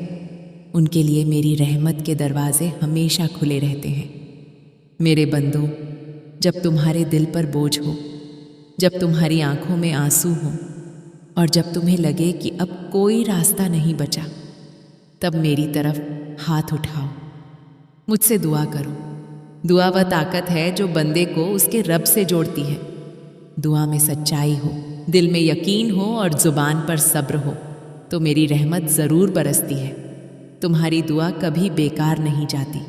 उनके लिए मेरी रहमत के दरवाजे हमेशा खुले रहते हैं। मेरे बंदों, जब तुम्हारे दिल पर बोझ हो, जब तुम्हारी आंखों में आंसू हो और जब तुम्हें लगे कि अब कोई रास्ता नहीं बचा, तब मेरी तरफ हाथ उठाओ, मुझसे दुआ करो। दुआ वह ताकत है जो बंदे को उसके रब से जोड़ती है। दुआ में सच्चाई हो, दिल में यकीन हो और ज़ुबान पर सब्र हो तो मेरी रहमत ज़रूर बरसती है। तुम्हारी दुआ कभी बेकार नहीं जाती।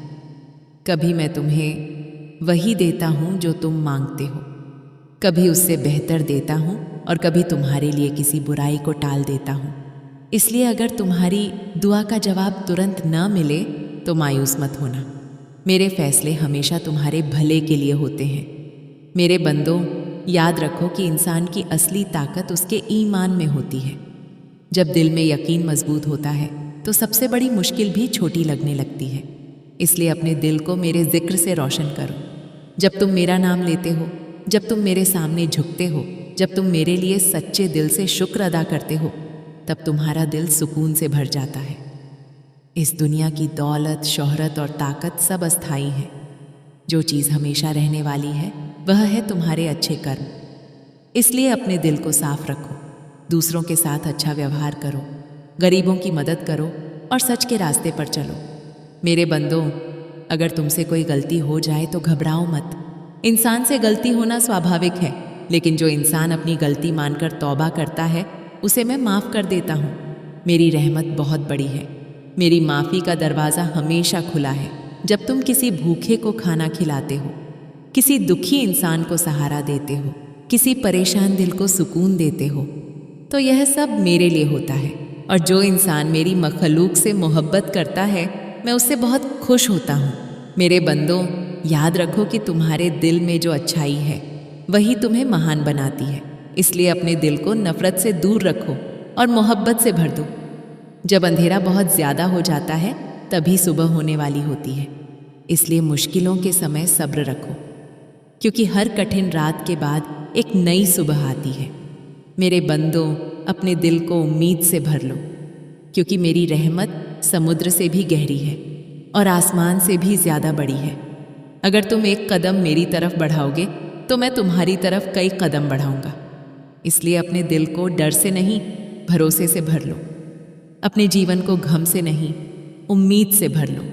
कभी मैं तुम्हें वही देता हूँ जो तुम मांगते हो, कभी उससे बेहतर देता हूँ और कभी तुम्हारे लिए किसी बुराई को टाल देता हूँ। इसलिए अगर तुम्हारी दुआ का जवाब तुरंत न मिले तो मायूस मत होना। मेरे फैसले हमेशा तुम्हारे भले के लिए होते हैं। मेरे बंदों, याद रखो कि इंसान की असली ताकत उसके ईमान में होती है। जब दिल में यकीन मजबूत होता है तो सबसे बड़ी मुश्किल भी छोटी लगने लगती है। इसलिए अपने दिल को मेरे जिक्र से रोशन करो। जब तुम मेरा नाम लेते हो, जब तुम मेरे सामने झुकते हो, जब तुम मेरे लिए सच्चे दिल से शुक्र अदा करते हो, तब तुम्हारा दिल सुकून से भर जाता है। इस दुनिया की दौलत, शोहरत और ताकत सब अस्थाई है। जो चीज़ हमेशा रहने वाली है वह है तुम्हारे अच्छे कर्म। इसलिए अपने दिल को साफ रखो, दूसरों के साथ अच्छा व्यवहार करो, गरीबों की मदद करो और सच के रास्ते पर चलो। मेरे बंदों, अगर तुमसे कोई गलती हो जाए तो घबराओ मत। इंसान से गलती होना स्वाभाविक है, लेकिन जो इंसान अपनी गलती मानकर तौबा करता है उसे मैं माफ़ कर देता हूँ। मेरी रहमत बहुत बड़ी है। मेरी माफ़ी का दरवाज़ा हमेशा खुला है। जब तुम किसी भूखे को खाना खिलाते हो, किसी दुखी इंसान को सहारा देते हो, किसी परेशान दिल को सुकून देते हो, तो यह सब मेरे लिए होता है। और जो इंसान मेरी मखलूक से मोहब्बत करता है, मैं उससे बहुत खुश होता हूँ। मेरे बंदों, याद रखो कि तुम्हारे दिल में जो अच्छाई है वही तुम्हें महान बनाती है। इसलिए अपने दिल को नफ़रत से दूर रखो और मोहब्बत से भर दो। जब अंधेरा बहुत ज़्यादा हो जाता है तभी सुबह होने वाली होती है। इसलिए मुश्किलों के समय सब्र रखो, क्योंकि हर कठिन रात के बाद एक नई सुबह आती है। मेरे बंदों, अपने दिल को उम्मीद से भर लो, क्योंकि मेरी रहमत समुद्र से भी गहरी है और आसमान से भी ज़्यादा बड़ी है। अगर तुम एक कदम मेरी तरफ बढ़ाओगे तो मैं तुम्हारी तरफ कई कदम बढ़ाऊंगा। इसलिए अपने दिल को डर से नहीं, भरोसे से भर लो। अपने जीवन को गम से नहीं, उम्मीद से भर लो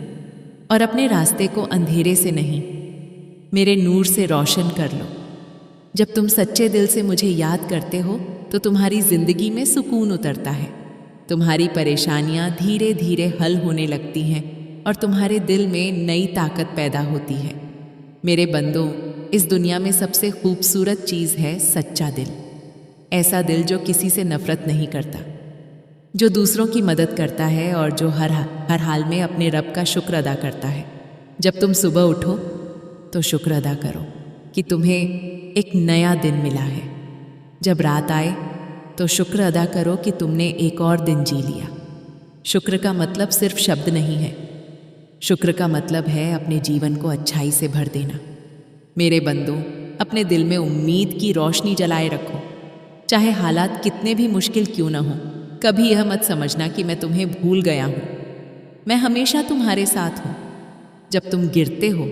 और अपने रास्ते को अंधेरे से नहीं, मेरे नूर से रोशन कर लो। जब तुम सच्चे दिल से मुझे याद करते हो तो तुम्हारी ज़िंदगी में सुकून उतरता है। तुम्हारी परेशानियां धीरे धीरे हल होने लगती हैं और तुम्हारे दिल में नई ताकत पैदा होती है। मेरे बंदों, इस दुनिया में सबसे खूबसूरत चीज़ है सच्चा दिल। ऐसा दिल जो किसी से नफ़रत नहीं करता, जो दूसरों की मदद करता है और जो हर हाल में अपने रब का शुक्र अदा करता है। जब तुम सुबह उठो तो शुक्र अदा करो कि तुम्हें एक नया दिन मिला है। जब रात आए तो शुक्र अदा करो कि तुमने एक और दिन जी लिया। शुक्र का मतलब सिर्फ शब्द नहीं है, शुक्र का मतलब है अपने जीवन को अच्छाई से भर देना। मेरे बंदों, अपने दिल में उम्मीद की रोशनी जलाए रखो, चाहे हालात कितने भी मुश्किल क्यों न हो। कभी यह मत समझना कि मैं तुम्हें भूल गया हूँ। मैं हमेशा तुम्हारे साथ हूँ। जब तुम गिरते हो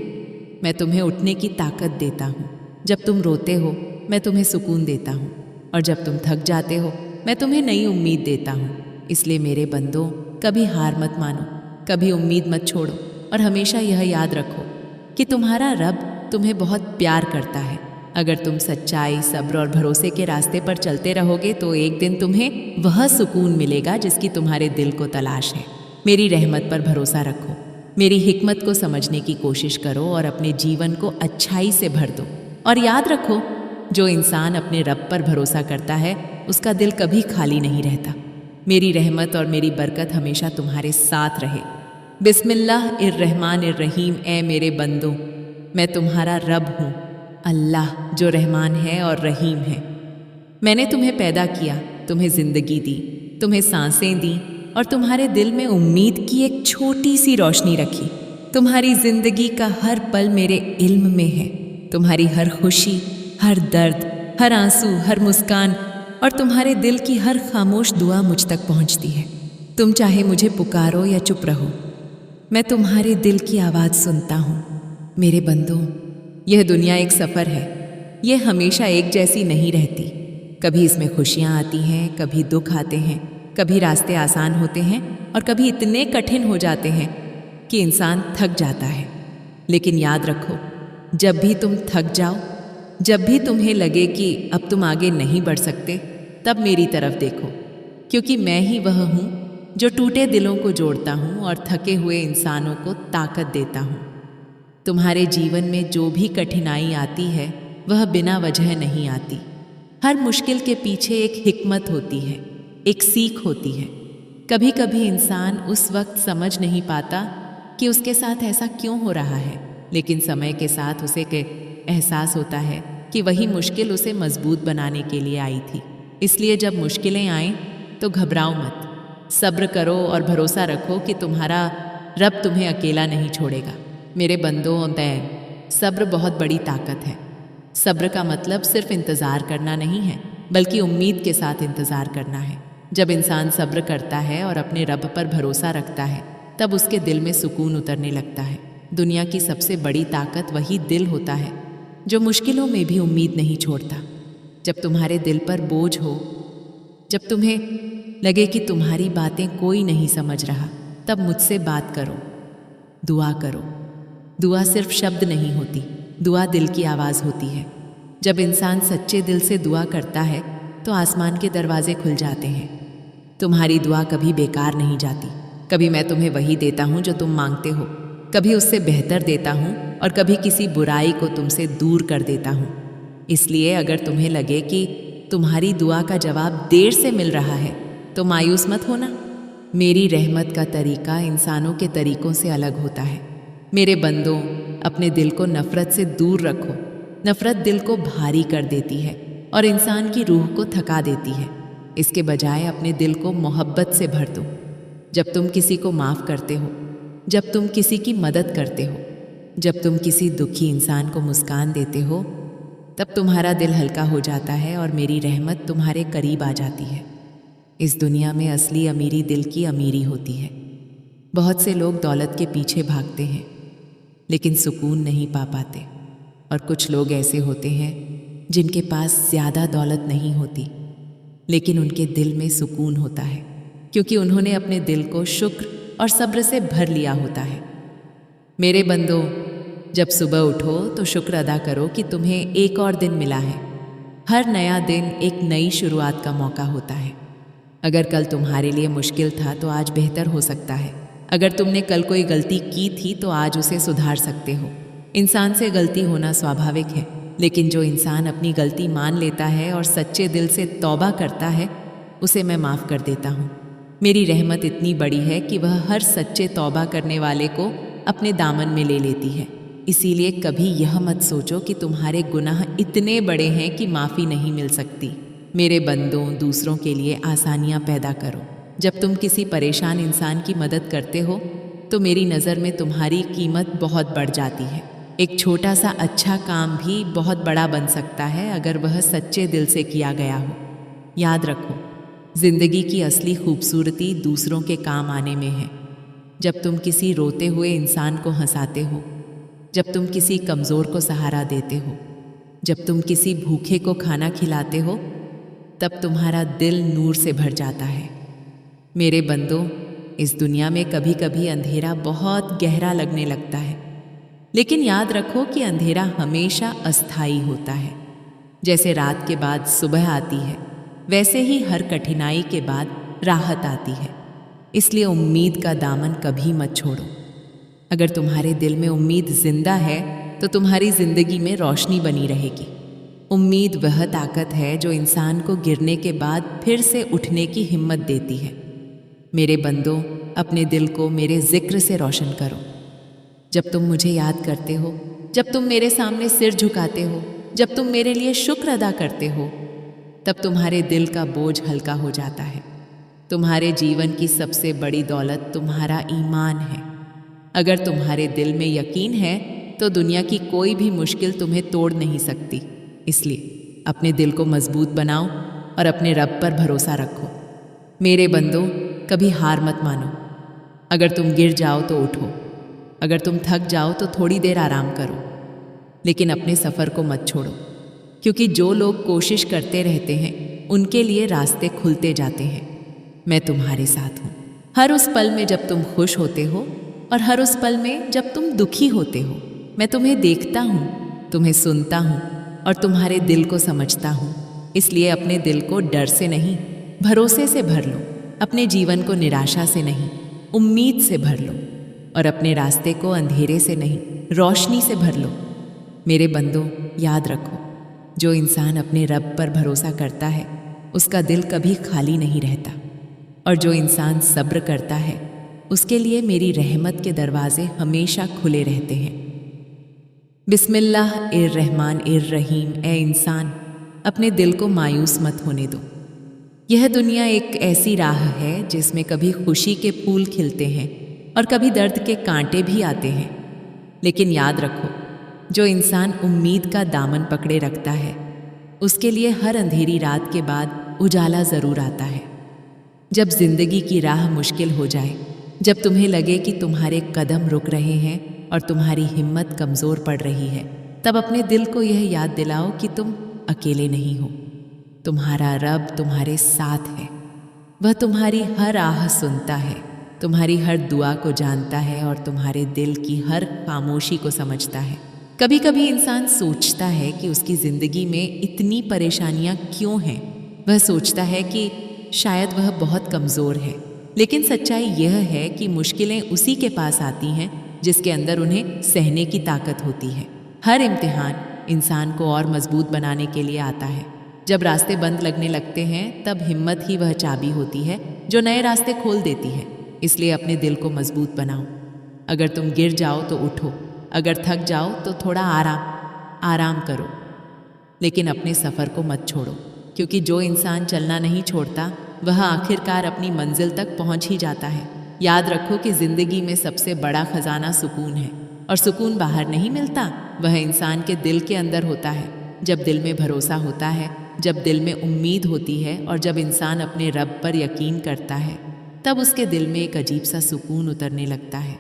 मैं तुम्हें उठने की ताकत देता हूँ। जब तुम रोते हो मैं तुम्हें सुकून देता हूँ और जब तुम थक जाते हो मैं तुम्हें नई उम्मीद देता हूँ। इसलिए मेरे बंदों, कभी हार मत मानो, कभी उम्मीद मत छोड़ो और हमेशा यह याद रखो कि तुम्हारा रब तुम्हें बहुत प्यार करता है। अगर तुम सच्चाई, सब्र और भरोसे के रास्ते पर चलते रहोगे तो एक दिन तुम्हें वह सुकून मिलेगा जिसकी तुम्हारे दिल को तलाश है। मेरी रहमत पर भरोसा रखो, मेरी हिकमत को समझने की कोशिश करो और अपने जीवन को अच्छाई से भर दो। और याद रखो, जो इंसान अपने रब पर भरोसा करता है उसका दिल कभी खाली नहीं रहता। मेरी रहमत और मेरी बरकत हमेशा तुम्हारे साथ रहे। बिस्मिल्लाहिर्रहमानिर्रहीम। ए मेरे बंदों, मैं तुम्हारा रब हूँ, अल्लाह जो रहमान है और रहीम है। मैंने तुम्हें पैदा किया, तुम्हें जिंदगी दी, तुम्हें सांसें दी और तुम्हारे दिल में उम्मीद की एक छोटी सी रोशनी रखी। तुम्हारी जिंदगी का हर पल मेरे इल्म में है। तुम्हारी हर खुशी, हर दर्द, हर आंसू, हर मुस्कान और तुम्हारे दिल की हर खामोश दुआ मुझ तक पहुंचती है। तुम चाहे मुझे पुकारो या चुप रहो, मैं तुम्हारे दिल की आवाज़ सुनता हूँ। मेरे बंदों, यह दुनिया एक सफ़र है। यह हमेशा एक जैसी नहीं रहती। कभी इसमें खुशियाँ आती हैं, कभी दुख आते हैं, कभी रास्ते आसान होते हैं और कभी इतने कठिन हो जाते हैं कि इंसान थक जाता है। लेकिन याद रखो, जब भी तुम थक जाओ, जब भी तुम्हें लगे कि अब तुम आगे नहीं बढ़ सकते, तब मेरी तरफ देखो, क्योंकि मैं ही वह हूँ जो टूटे दिलों को जोड़ता हूँ और थके हुए इंसानों को ताकत देता हूँ। तुम्हारे जीवन में जो भी कठिनाई आती है वह बिना वजह नहीं आती। हर मुश्किल के पीछे एक हिकमत होती है, एक सीख होती है। कभी कभी इंसान उस वक्त समझ नहीं पाता कि उसके साथ ऐसा क्यों हो रहा है, लेकिन समय के साथ उसे एहसास होता है कि वही मुश्किल उसे मजबूत बनाने के लिए आई थी। इसलिए जब मुश्किलें आएं तो घबराओ मत, सब्र करो और भरोसा रखो कि तुम्हारा रब तुम्हें अकेला नहीं छोड़ेगा। मेरे बंदों, सब्र बहुत बड़ी ताकत है। सब्र का मतलब सिर्फ इंतज़ार करना नहीं है, बल्कि उम्मीद के साथ इंतज़ार करना है। जब इंसान सब्र करता है और अपने रब पर भरोसा रखता है, तब उसके दिल में सुकून उतरने लगता है। दुनिया की सबसे बड़ी ताकत वही दिल होता है जो मुश्किलों में भी उम्मीद नहीं छोड़ता। जब तुम्हारे दिल पर बोझ हो, जब तुम्हें लगे कि तुम्हारी बातें कोई नहीं समझ रहा, तब मुझसे बात करो, दुआ करो। दुआ सिर्फ शब्द नहीं होती, दुआ दिल की आवाज़ होती है। जब इंसान सच्चे दिल से दुआ करता है तो आसमान के दरवाजे खुल जाते हैं। तुम्हारी दुआ कभी बेकार नहीं जाती। कभी मैं तुम्हें वही देता हूँ जो तुम मांगते हो, कभी उससे बेहतर देता हूँ और कभी किसी बुराई को तुमसे दूर कर देता हूँ। इसलिए अगर तुम्हें लगे कि तुम्हारी दुआ का जवाब देर से मिल रहा है तो मायूस मत होना। मेरी रहमत का तरीका इंसानों के तरीकों से अलग होता है। मेरे बंदों, अपने दिल को नफ़रत से दूर रखो। नफ़रत दिल को भारी कर देती है और इंसान की रूह को थका देती है। इसके बजाय अपने दिल को मोहब्बत से भर दो। जब तुम किसी को माफ़ करते हो, जब तुम किसी की मदद करते हो, जब तुम किसी दुखी इंसान को मुस्कान देते हो, तब तुम्हारा दिल हल्का हो जाता है और मेरी रहमत तुम्हारे करीब आ जाती है। इस दुनिया में असली अमीरी दिल की अमीरी होती है। बहुत से लोग दौलत के पीछे भागते हैं लेकिन सुकून नहीं पा पाते, और कुछ लोग ऐसे होते हैं जिनके पास ज़्यादा दौलत नहीं होती लेकिन उनके दिल में सुकून होता है, क्योंकि उन्होंने अपने दिल को शुक्र और सब्र से भर लिया होता है। मेरे बंदों, जब सुबह उठो तो शुक्र अदा करो कि तुम्हें एक और दिन मिला है। हर नया दिन एक नई शुरुआत का मौका होता है। अगर कल तुम्हारे लिए मुश्किल था तो आज बेहतर हो सकता है। अगर तुमने कल कोई गलती की थी तो आज उसे सुधार सकते हो। इंसान से गलती होना स्वाभाविक है, लेकिन जो इंसान अपनी गलती मान लेता है और सच्चे दिल से तौबा करता है, उसे मैं माफ़ कर देता हूँ। मेरी रहमत इतनी बड़ी है कि वह हर सच्चे तौबा करने वाले को अपने दामन में ले लेती है। इसीलिए कभी यह मत सोचो कि तुम्हारे गुनाह इतने बड़े हैं कि माफ़ी नहीं मिल सकती। मेरे बंदों, दूसरों के लिए आसानियाँ पैदा करो। जब तुम किसी परेशान इंसान की मदद करते हो तो मेरी नज़र में तुम्हारी कीमत बहुत बढ़ जाती है। एक छोटा सा अच्छा काम भी बहुत बड़ा बन सकता है अगर वह सच्चे दिल से किया गया हो। याद रखो, जिंदगी की असली खूबसूरती दूसरों के काम आने में है। जब तुम किसी रोते हुए इंसान को हंसाते हो, जब तुम किसी कमज़ोर को सहारा देते हो, जब तुम किसी भूखे को खाना खिलाते हो, तब तुम्हारा दिल नूर से भर जाता है। मेरे बंदों, इस दुनिया में कभी कभी अंधेरा बहुत गहरा लगने लगता है, लेकिन याद रखो कि अंधेरा हमेशा अस्थायी होता है। जैसे रात के बाद सुबह आती है, वैसे ही हर कठिनाई के बाद राहत आती है। इसलिए उम्मीद का दामन कभी मत छोड़ो। अगर तुम्हारे दिल में उम्मीद जिंदा है तो तुम्हारी जिंदगी में रोशनी बनी रहेगी। उम्मीद वह ताकत है जो इंसान को गिरने के बाद फिर से उठने की हिम्मत देती है। मेरे बंदों, अपने दिल को मेरे जिक्र से रोशन करो। जब तुम मुझे याद करते हो, जब तुम मेरे सामने सिर झुकाते हो, जब तुम मेरे लिए शुक्र अदा करते हो, तब तुम्हारे दिल का बोझ हल्का हो जाता है। तुम्हारे जीवन की सबसे बड़ी दौलत तुम्हारा ईमान है। अगर तुम्हारे दिल में यकीन है तो दुनिया की कोई भी मुश्किल तुम्हें तोड़ नहीं सकती। इसलिए अपने दिल को मजबूत बनाओ और अपने रब पर भरोसा रखो। मेरे बंदों, कभी हार मत मानो। अगर तुम गिर जाओ तो उठो, अगर तुम थक जाओ तो थोड़ी देर आराम करो, लेकिन अपने सफ़र को मत छोड़ो, क्योंकि जो लोग कोशिश करते रहते हैं उनके लिए रास्ते खुलते जाते हैं। मैं तुम्हारे साथ हूँ, हर उस पल में जब तुम खुश होते हो और हर उस पल में जब तुम दुखी होते हो। मैं तुम्हें देखता हूँ, तुम्हें सुनता हूँ और तुम्हारे दिल को समझता हूँ। इसलिए अपने दिल को डर से नहीं, भरोसे से भर लो। अपने जीवन को निराशा से नहीं, उम्मीद से भर लो। और अपने रास्ते को अंधेरे से नहीं, रोशनी से भर लो। मेरे बंदों, याद रखो, जो इंसान अपने रब पर भरोसा करता है उसका दिल कभी खाली नहीं रहता, और जो इंसान सब्र करता है उसके लिए मेरी रहमत के दरवाजे हमेशा खुले रहते हैं। बिस्मिल्लाहिर्रहमानिर्रहीम। ए इंसान, अपने दिल को मायूस मत होने दो। यह दुनिया एक ऐसी राह है जिसमें कभी खुशी के फूल खिलते हैं और कभी दर्द के कांटे भी आते हैं। लेकिन याद रखो, जो इंसान उम्मीद का दामन पकड़े रखता है उसके लिए हर अंधेरी रात के बाद उजाला ज़रूर आता है। जब जिंदगी की राह मुश्किल हो जाए, जब तुम्हें लगे कि तुम्हारे कदम रुक रहे हैं और तुम्हारी हिम्मत कमज़ोर पड़ रही है, तब अपने दिल को यह याद दिलाओ कि तुम अकेले नहीं हो। तुम्हारा रब तुम्हारे साथ है। वह तुम्हारी हर आह सुनता है, तुम्हारी हर दुआ को जानता है और तुम्हारे दिल की हर खामोशी को समझता है। कभी कभी इंसान सोचता है कि उसकी ज़िंदगी में इतनी परेशानियां क्यों हैं। वह सोचता है कि शायद वह बहुत कमज़ोर है, लेकिन सच्चाई यह है कि मुश्किलें उसी के पास आती हैं जिसके अंदर उन्हें सहने की ताकत होती है। हर इम्तिहान इंसान को और मजबूत बनाने के लिए आता है। जब रास्ते बंद लगने लगते हैं तब हिम्मत ही वह चाबी होती है जो नए रास्ते खोल देती है। इसलिए अपने दिल को मजबूत बनाओ। अगर तुम गिर जाओ तो उठो, अगर थक जाओ तो थोड़ा आराम करो, लेकिन अपने सफ़र को मत छोड़ो, क्योंकि जो इंसान चलना नहीं छोड़ता वह आखिरकार अपनी मंजिल तक पहुंच ही जाता है। याद रखो कि ज़िंदगी में सबसे बड़ा खजाना सुकून है, और सुकून बाहर नहीं मिलता, वह इंसान के दिल के अंदर होता है। जब दिल में भरोसा होता है, जब दिल में उम्मीद होती है और जब इंसान अपने रब पर यकीन करता है, तब उसके दिल में एक अजीब सा सुकून उतरने लगता है।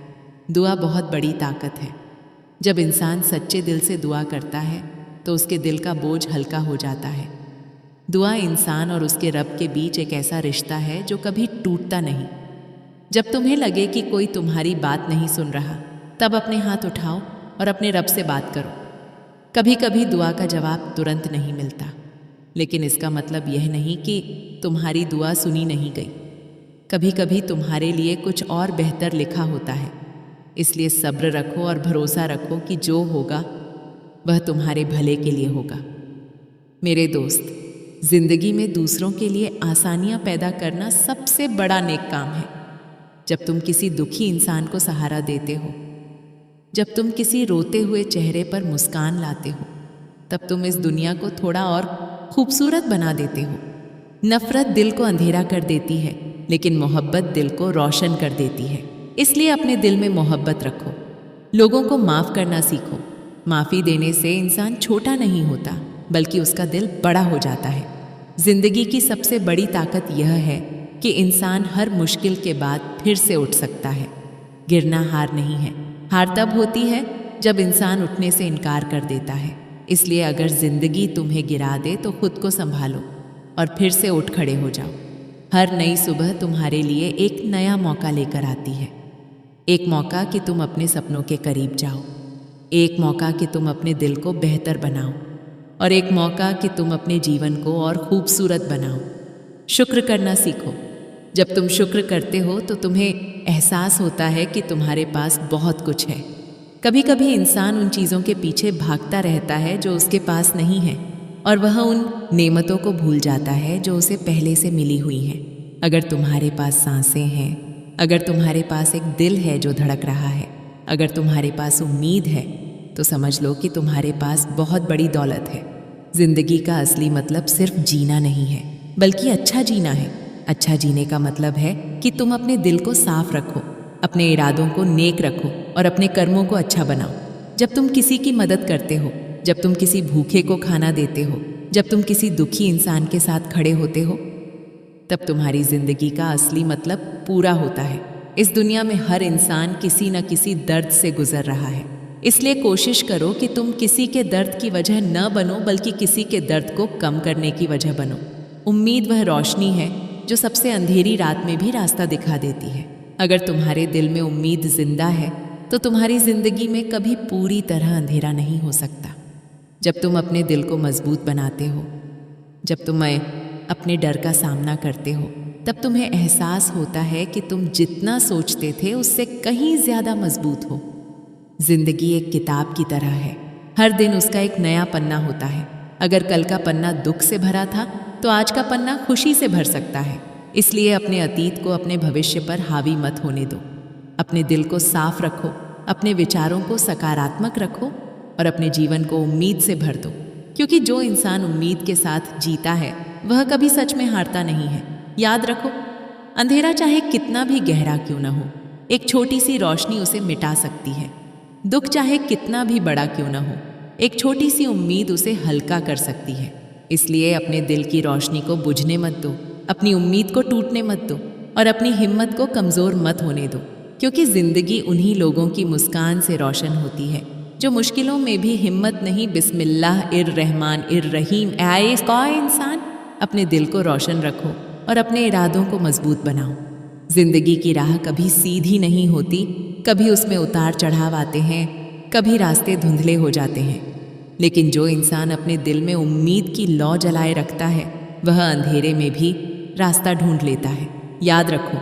दुआ बहुत बड़ी ताकत है। जब इंसान सच्चे दिल से दुआ करता है तो उसके दिल का बोझ हल्का हो जाता है। दुआ इंसान और उसके रब के बीच एक ऐसा रिश्ता है जो कभी टूटता नहीं। जब तुम्हें लगे कि कोई तुम्हारी बात नहीं सुन रहा, तब अपने हाथ उठाओ और अपने रब से बात करो। कभी कभी दुआ का जवाब तुरंत नहीं मिलता, लेकिन इसका मतलब यह नहीं कि तुम्हारी दुआ सुनी नहीं गई। कभी कभी तुम्हारे लिए कुछ और बेहतर लिखा होता है। इसलिए सब्र रखो और भरोसा रखो कि जो होगा वह तुम्हारे भले के लिए होगा। मेरे दोस्त, जिंदगी में दूसरों के लिए आसानियां पैदा करना सबसे बड़ा नेक काम है। जब तुम किसी दुखी इंसान को सहारा देते हो, जब तुम किसी रोते हुए चेहरे पर मुस्कान लाते हो, तब तुम इस दुनिया को थोड़ा और खूबसूरत बना देते हो। नफरत दिल को अंधेरा कर देती है, लेकिन मोहब्बत दिल को रोशन कर देती है। इसलिए अपने दिल में मोहब्बत रखो। लोगों को माफ़ करना सीखो। माफ़ी देने से इंसान छोटा नहीं होता, बल्कि उसका दिल बड़ा हो जाता है। जिंदगी की सबसे बड़ी ताकत यह है कि इंसान हर मुश्किल के बाद फिर से उठ सकता है। गिरना हार नहीं है। हार तब होती है जब इंसान उठने से इनकार कर देता है। इसलिए अगर जिंदगी तुम्हें गिरा दे तो खुद को संभालो और फिर से उठ खड़े हो जाओ। हर नई सुबह तुम्हारे लिए एक नया मौका लेकर आती है। एक मौका कि तुम अपने सपनों के करीब जाओ, एक मौका कि तुम अपने दिल को बेहतर बनाओ, और एक मौका कि तुम अपने जीवन को और खूबसूरत बनाओ। शुक्र करना सीखो। जब तुम शुक्र करते हो तो तुम्हें एहसास होता है कि तुम्हारे पास बहुत कुछ है। कभी कभी इंसान उन चीज़ों के पीछे भागता रहता है जो उसके पास नहीं है, और वह उन नेमतों को भूल जाता है जो उसे पहले से मिली हुई हैं। अगर तुम्हारे पास सांसें हैं, अगर तुम्हारे पास एक दिल है जो धड़क रहा है, अगर तुम्हारे पास उम्मीद है, तो समझ लो कि तुम्हारे पास बहुत बड़ी दौलत है। जिंदगी का असली मतलब सिर्फ जीना नहीं है, बल्कि अच्छा जीना है। अच्छा जीने का मतलब है कि तुम अपने दिल को साफ रखो, अपने इरादों को नेक रखो और अपने कर्मों को अच्छा बनाओ। जब तुम किसी की मदद करते हो, जब तुम किसी भूखे को खाना देते हो, जब तुम किसी दुखी इंसान के साथ खड़े होते हो, तब तुम्हारी जिंदगी का असली मतलब पूरा होता है। इस दुनिया में हर इंसान किसी न किसी दर्द से गुजर रहा है, इसलिए कोशिश करो कि तुम किसी के दर्द की वजह न बनो, बल्कि किसी के दर्द को कम करने की वजह बनो। उम्मीद वह रोशनी है जो सबसे अंधेरी रात में भी रास्ता दिखा देती है। अगर तुम्हारे दिल में उम्मीद जिंदा है तो तुम्हारी जिंदगी में कभी पूरी तरह अंधेरा नहीं हो सकता। जब तुम अपने दिल को मजबूत बनाते हो, जब तुम अपने डर का सामना करते हो, तब तुम्हें एहसास होता है कि तुम जितना सोचते थे उससे कहीं ज्यादा मजबूत हो। जिंदगी एक किताब की तरह है, हर दिन उसका एक नया पन्ना होता है। अगर कल का पन्ना दुख से भरा था तो आज का पन्ना खुशी से भर सकता है। इसलिए अपने अतीत को अपने भविष्य पर हावी मत होने दो। अपने दिल को साफ रखो, अपने विचारों को सकारात्मक रखो और अपने जीवन को उम्मीद से भर दो, क्योंकि जो इंसान उम्मीद के साथ जीता है वह कभी सच में हारता नहीं है। याद रखो, अंधेरा चाहे कितना भी गहरा क्यों न हो, एक छोटी सी रोशनी उसे मिटा सकती है। दुख चाहे कितना भी बड़ा क्यों न हो, एक छोटी सी उम्मीद उसे हल्का कर सकती है। इसलिए अपने दिल की रोशनी को बुझने मत दो, अपनी उम्मीद को टूटने मत दो और अपनी हिम्मत को कमज़ोर मत होने दो, क्योंकि ज़िंदगी उन्हीं लोगों की मुस्कान से रोशन होती है जो मुश्किलों में भी हिम्मत नहीं, बिस्मिल्लाह इर रहमान इर रहीम आए कोई इंसान। अपने दिल को रोशन रखो और अपने इरादों को मजबूत बनाओ। जिंदगी की राह कभी सीधी नहीं होती, कभी उसमें उतार चढ़ाव आते हैं, कभी रास्ते धुंधले हो जाते हैं। लेकिन जो इंसान अपने दिल में उम्मीद की लौ जलाए रखता है वह अंधेरे में भी रास्ता ढूंढ लेता है। याद रखो,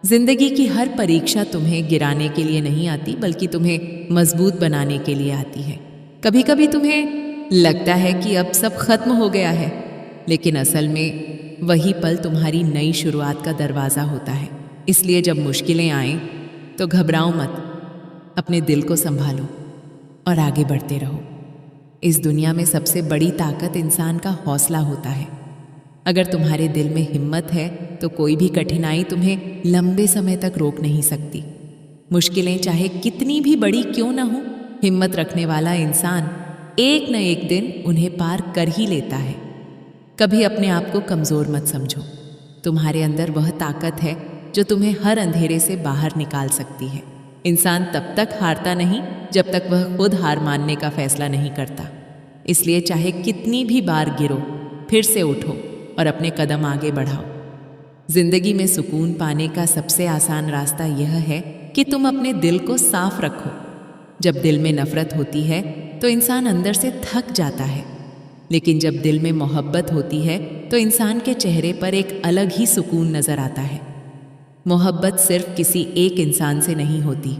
जिंदगी की हर परीक्षा तुम्हें गिराने के लिए नहीं आती, बल्कि तुम्हें मजबूत बनाने के लिए आती है। कभी कभी तुम्हें लगता है कि अब सब खत्म हो गया है, लेकिन असल में वही पल तुम्हारी नई शुरुआत का दरवाज़ा होता है। इसलिए जब मुश्किलें आएं तो घबराओ मत, अपने दिल को संभालो और आगे बढ़ते रहो। इस दुनिया में सबसे बड़ी ताकत इंसान का हौसला होता है। अगर तुम्हारे दिल में हिम्मत है तो कोई भी कठिनाई तुम्हें लंबे समय तक रोक नहीं सकती। मुश्किलें चाहे कितनी भी बड़ी क्यों ना हो, हिम्मत रखने वाला इंसान एक न एक दिन उन्हें पार कर ही लेता है। कभी अपने आप को कमज़ोर मत समझो, तुम्हारे अंदर वह ताकत है जो तुम्हें हर अंधेरे से बाहर निकाल सकती है। इंसान तब तक हारता नहीं जब तक वह खुद हार मानने का फैसला नहीं करता। इसलिए चाहे कितनी भी बार गिरो, फिर से उठो और अपने कदम आगे बढ़ाओ। जिंदगी में सुकून पाने का सबसे आसान रास्ता यह है कि तुम अपने दिल को साफ रखो। जब दिल में नफरत होती है तो इंसान अंदर से थक जाता है, लेकिन जब दिल में मोहब्बत होती है तो इंसान के चेहरे पर एक अलग ही सुकून नजर आता है। मोहब्बत सिर्फ किसी एक इंसान से नहीं होती,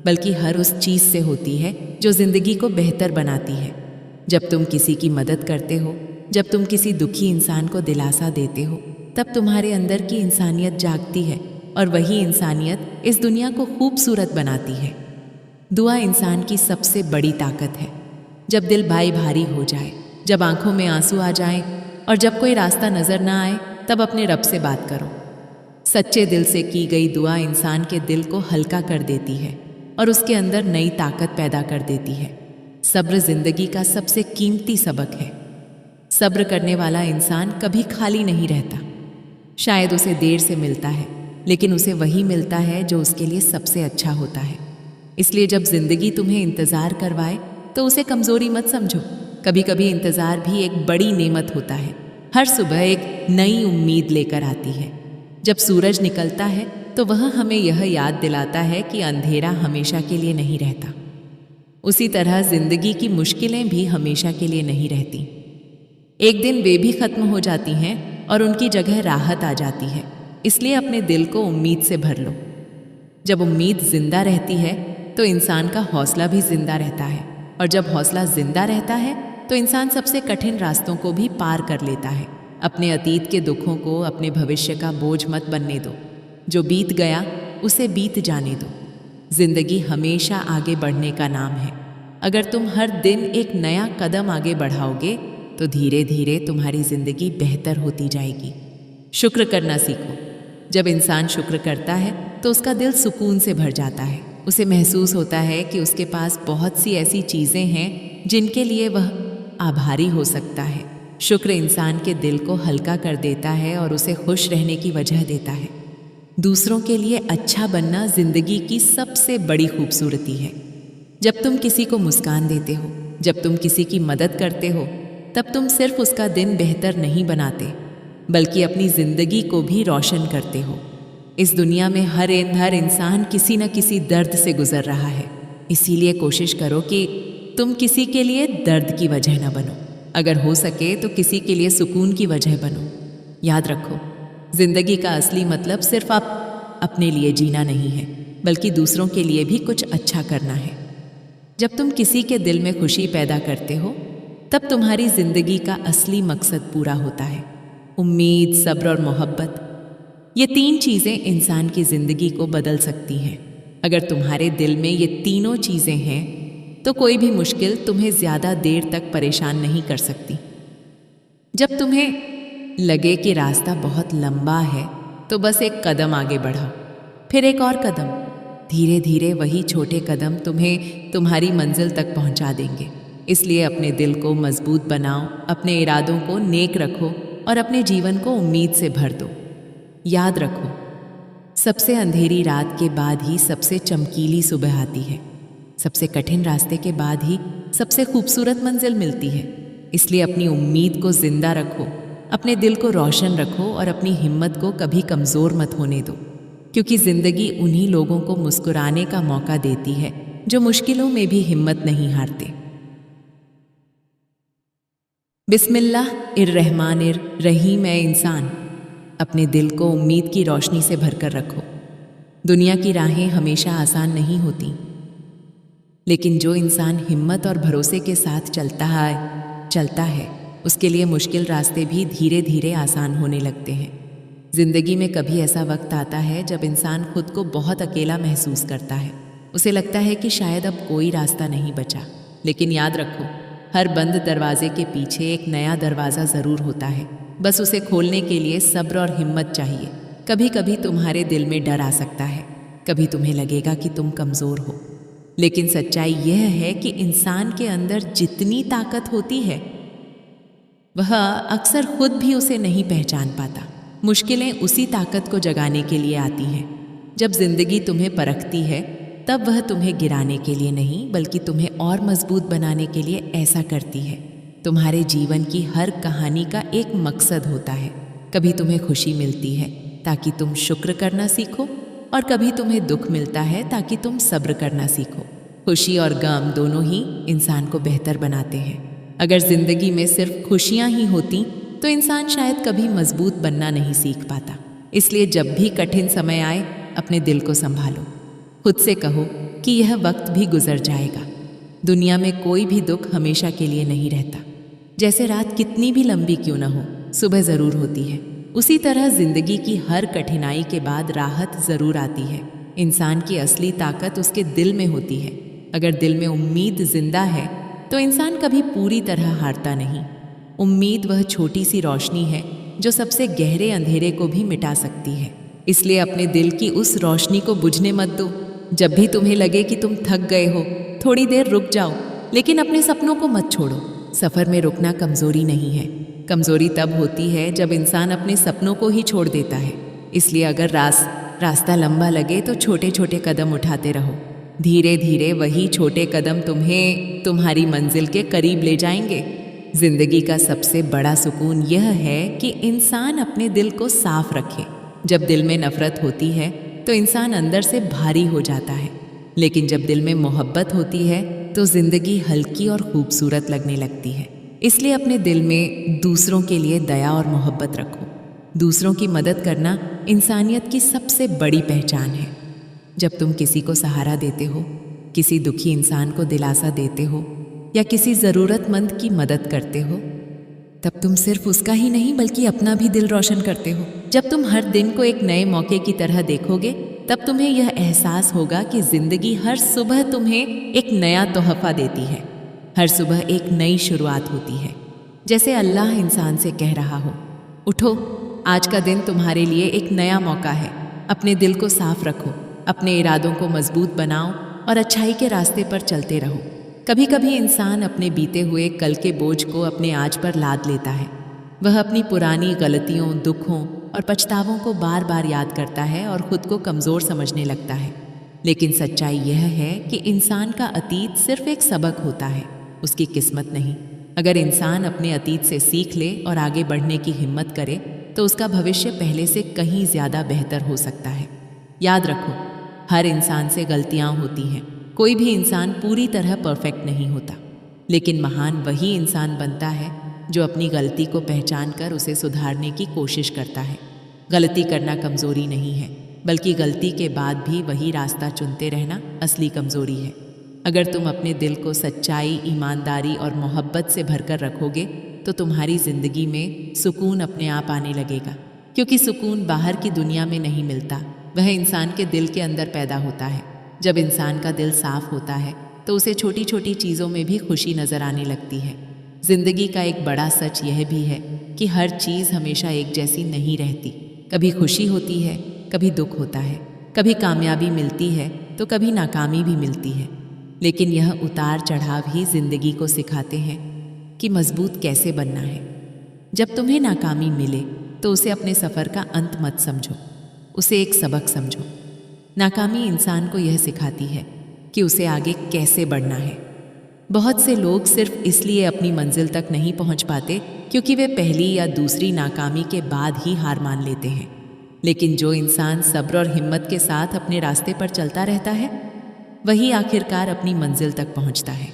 बल्कि हर उस चीज़ से होती है जो ज़िंदगी को बेहतर बनाती है। जब तुम किसी की मदद करते हो, जब तुम किसी दुखी इंसान को दिलासा देते हो, तब तुम्हारे अंदर की इंसानियत जागती है और वही इंसानियत इस दुनिया को खूबसूरत बनाती है। दुआ इंसान की सबसे बड़ी ताकत है। जब दिल भारी हो जाए, जब आंखों में आंसू आ जाएं और जब कोई रास्ता नज़र ना आए, तब अपने रब से बात करो। सच्चे दिल से की गई दुआ इंसान के दिल को हल्का कर देती है और उसके अंदर नई ताकत पैदा कर देती है। सब्र जिंदगी का सबसे कीमती सबक है। सब्र करने वाला इंसान कभी खाली नहीं रहता। शायद उसे देर से मिलता है, लेकिन उसे वही मिलता है जो उसके लिए सबसे अच्छा होता है। इसलिए जब जिंदगी तुम्हें इंतज़ार करवाए तो उसे कमज़ोरी मत समझो। कभी कभी इंतज़ार भी एक बड़ी नेमत होता है। हर सुबह एक नई उम्मीद लेकर आती है। जब सूरज निकलता है तो वह हमें यह याद दिलाता है कि अंधेरा हमेशा के लिए नहीं रहता। उसी तरह जिंदगी की मुश्किलें भी हमेशा के लिए नहीं रहती। एक दिन वे भी खत्म हो जाती हैं और उनकी जगह राहत आ जाती है। इसलिए अपने दिल को उम्मीद से भर लो। जब उम्मीद जिंदा रहती है तो इंसान का हौसला भी जिंदा रहता है, और जब हौसला जिंदा रहता है तो इंसान सबसे कठिन रास्तों को भी पार कर लेता है। अपने अतीत के दुखों को अपने भविष्य का बोझ मत बनने दो। जो बीत गया उसे बीत जाने दो। जिंदगी हमेशा आगे बढ़ने का नाम है। अगर तुम हर दिन एक नया कदम आगे बढ़ाओगे तो धीरे धीरे तुम्हारी जिंदगी बेहतर होती जाएगी। शुक्र करना सीखो। जब इंसान शुक्र करता है तो उसका दिल सुकून से भर जाता है। उसे महसूस होता है कि उसके पास बहुत सी ऐसी चीज़ें हैं जिनके लिए वह आभारी हो सकता है। शुक्र इंसान के दिल को हल्का कर देता है और उसे खुश रहने की वजह देता है। दूसरों के लिए अच्छा बनना जिंदगी की सबसे बड़ी खूबसूरती है। जब तुम किसी को मुस्कान देते हो, जब तुम किसी की मदद करते हो, तब तुम सिर्फ उसका दिन बेहतर नहीं बनाते बल्कि अपनी जिंदगी को भी रोशन करते हो। इस दुनिया में हर इंसान किसी न किसी दर्द से गुजर रहा है। इसीलिए कोशिश करो कि तुम किसी के लिए दर्द की वजह न बनो। अगर हो सके तो किसी के लिए सुकून की वजह बनो। याद रखो, जिंदगी का असली मतलब सिर्फ आप अपने लिए जीना नहीं है बल्कि दूसरों के लिए भी कुछ अच्छा करना है। जब तुम किसी के दिल में खुशी पैदा करते हो तब तुम्हारी जिंदगी का असली मकसद पूरा होता है। उम्मीद, सब्र और मोहब्बत, ये 3 चीज़ें इंसान की ज़िंदगी को बदल सकती हैं। अगर तुम्हारे दिल में ये तीनों चीज़ें हैं तो कोई भी मुश्किल तुम्हें ज़्यादा देर तक परेशान नहीं कर सकती। जब तुम्हें लगे कि रास्ता बहुत लंबा है तो बस एक कदम आगे बढ़ाओ, फिर एक और कदम। धीरे धीरे वही छोटे कदम तुम्हें तुम्हारी मंजिल तक पहुंचा देंगे। इसलिए अपने दिल को मजबूत बनाओ, अपने इरादों को नेक रखो और अपने जीवन को उम्मीद से भर दो। याद रखो, सबसे अंधेरी रात के बाद ही सबसे चमकीली सुबह आती है। सबसे कठिन रास्ते के बाद ही सबसे खूबसूरत मंजिल मिलती है। इसलिए अपनी उम्मीद को जिंदा रखो, अपने दिल को रोशन रखो और अपनी हिम्मत को कभी कमज़ोर मत होने दो, क्योंकि ज़िंदगी उन्हीं लोगों को मुस्कुराने का मौका देती है जो मुश्किलों में भी हिम्मत नहीं हारते। बिस्मिल्लाहिर्रहमानिर्रहीम। ए इंसान, अपने दिल को उम्मीद की रोशनी से भरकर रखो। दुनिया की राहें हमेशा आसान नहीं होती, लेकिन जो इंसान हिम्मत और भरोसे के साथ चलता है उसके लिए मुश्किल रास्ते भी धीरे धीरे आसान होने लगते हैं। जिंदगी में कभी ऐसा वक्त आता है जब इंसान खुद को बहुत अकेला महसूस करता है। उसे लगता है कि शायद अब कोई रास्ता नहीं बचा, लेकिन याद रखो, हर बंद दरवाजे के पीछे एक नया दरवाज़ा ज़रूर होता है। बस उसे खोलने के लिए सब्र और हिम्मत चाहिए। कभी कभी तुम्हारे दिल में डर आ सकता है, कभी तुम्हें लगेगा कि तुम कमज़ोर हो, लेकिन सच्चाई यह है कि इंसान के अंदर जितनी ताकत होती है वह अक्सर खुद भी उसे नहीं पहचान पाता। मुश्किलें उसी ताकत को जगाने के लिए आती हैं। जब जिंदगी तुम्हें परखती है तब वह तुम्हें गिराने के लिए नहीं बल्कि तुम्हें और मजबूत बनाने के लिए ऐसा करती है। तुम्हारे जीवन की हर कहानी का एक मकसद होता है। कभी तुम्हें खुशी मिलती है ताकि तुम शुक्र करना सीखो, और कभी तुम्हें दुख मिलता है ताकि तुम सब्र करना सीखो। खुशी और गम दोनों ही इंसान को बेहतर बनाते हैं। अगर जिंदगी में सिर्फ खुशियां ही होती तो इंसान शायद कभी मजबूत बनना नहीं सीख पाता। इसलिए जब भी कठिन समय आए अपने दिल को संभालो। खुद से कहो कि यह वक्त भी गुजर जाएगा। दुनिया में कोई भी दुख हमेशा के लिए नहीं रहता। जैसे रात कितनी भी लंबी क्यों न हो, सुबह ज़रूर होती है, उसी तरह जिंदगी की हर कठिनाई के बाद राहत ज़रूर आती है। इंसान की असली ताकत उसके दिल में होती है। अगर दिल में उम्मीद जिंदा है तो इंसान कभी पूरी तरह हारता नहीं। उम्मीद वह छोटी सी रोशनी है जो सबसे गहरे अंधेरे को भी मिटा सकती है। इसलिए अपने दिल की उस रोशनी को बुझने मत दो। जब भी तुम्हें लगे कि तुम थक गए हो, थोड़ी देर रुक जाओ, लेकिन अपने सपनों को मत छोड़ो। सफ़र में रुकना कमज़ोरी नहीं है। कमज़ोरी तब होती है जब इंसान अपने सपनों को ही छोड़ देता है। इसलिए अगर रास्ता लंबा लगे तो छोटे छोटे कदम उठाते रहो। धीरे धीरे वही छोटे कदम तुम्हें तुम्हारी मंजिल के करीब ले जाएंगे। जिंदगी का सबसे बड़ा सुकून यह है कि इंसान अपने दिल को साफ रखे। जब दिल में नफरत होती है तो इंसान अंदर से भारी हो जाता है, लेकिन जब दिल में मोहब्बत होती है तो जिंदगी हल्की और खूबसूरत लगने लगती है। इसलिए अपने दिल में दूसरों के लिए दया और मोहब्बत रखो। दूसरों की मदद करना इंसानियत की सबसे बड़ी पहचान है। जब तुम किसी को सहारा देते हो, किसी दुखी इंसान को दिलासा देते हो या किसी ज़रूरतमंद की मदद करते हो, तब तुम सिर्फ उसका ही नहीं बल्कि अपना भी दिल रोशन करते हो। जब तुम हर दिन को एक नए मौके की तरह देखोगे तब तुम्हें यह एहसास होगा कि ज़िंदगी हर सुबह तुम्हें एक नया तोहफा देती है। हर सुबह एक नई शुरुआत होती है। जैसे अल्लाह इंसान से कह रहा हो, उठो, आज का दिन तुम्हारे लिए एक नया मौका है। अपने दिल को साफ रखो, अपने इरादों को मजबूत बनाओ और अच्छाई के रास्ते पर चलते रहो। कभी कभी इंसान अपने बीते हुए कल के बोझ को अपने आज पर लाद लेता है। वह अपनी पुरानी गलतियों, दुखों और पछतावों को बार बार याद करता है और खुद को कमज़ोर समझने लगता है। लेकिन सच्चाई यह है कि इंसान का अतीत सिर्फ एक सबक होता है, उसकी किस्मत नहीं। अगर इंसान अपने अतीत से सीख ले और आगे बढ़ने की हिम्मत करे तो उसका भविष्य पहले से कहीं ज़्यादा बेहतर हो सकता है। याद रखो, हर इंसान से गलतियाँ होती हैं। कोई भी इंसान पूरी तरह परफेक्ट नहीं होता, लेकिन महान वही इंसान बनता है जो अपनी गलती को पहचान कर उसे सुधारने की कोशिश करता है। गलती करना कमज़ोरी नहीं है, बल्कि गलती के बाद भी वही रास्ता चुनते रहना असली कमज़ोरी है। अगर तुम अपने दिल को सच्चाई, ईमानदारी और मोहब्बत से भरकर रखोगे तो तुम्हारी ज़िंदगी में सुकून अपने आप आने लगेगा। क्योंकि सुकून बाहर की दुनिया में नहीं मिलता, वह इंसान के दिल के अंदर पैदा होता है। जब इंसान का दिल साफ होता है तो उसे छोटी छोटी चीज़ों में भी खुशी नज़र आने लगती है। जिंदगी का एक बड़ा सच यह भी है कि हर चीज़ हमेशा एक जैसी नहीं रहती। कभी खुशी होती है, कभी दुख होता है, कभी कामयाबी मिलती है तो कभी नाकामी भी मिलती है। लेकिन यह उतार चढ़ाव ही जिंदगी को सिखाते हैं कि मजबूत कैसे बनना है। जब तुम्हें नाकामी मिले तो उसे अपने सफ़र का अंत मत समझो, उसे एक सबक समझो। नाकामी इंसान को यह सिखाती है कि उसे आगे कैसे बढ़ना है। बहुत से लोग सिर्फ इसलिए अपनी मंजिल तक नहीं पहुंच पाते क्योंकि वे पहली या दूसरी नाकामी के बाद ही हार मान लेते हैं। लेकिन जो इंसान सब्र और हिम्मत के साथ अपने रास्ते पर चलता रहता है, वही आखिरकार अपनी मंजिल तक पहुंचता है।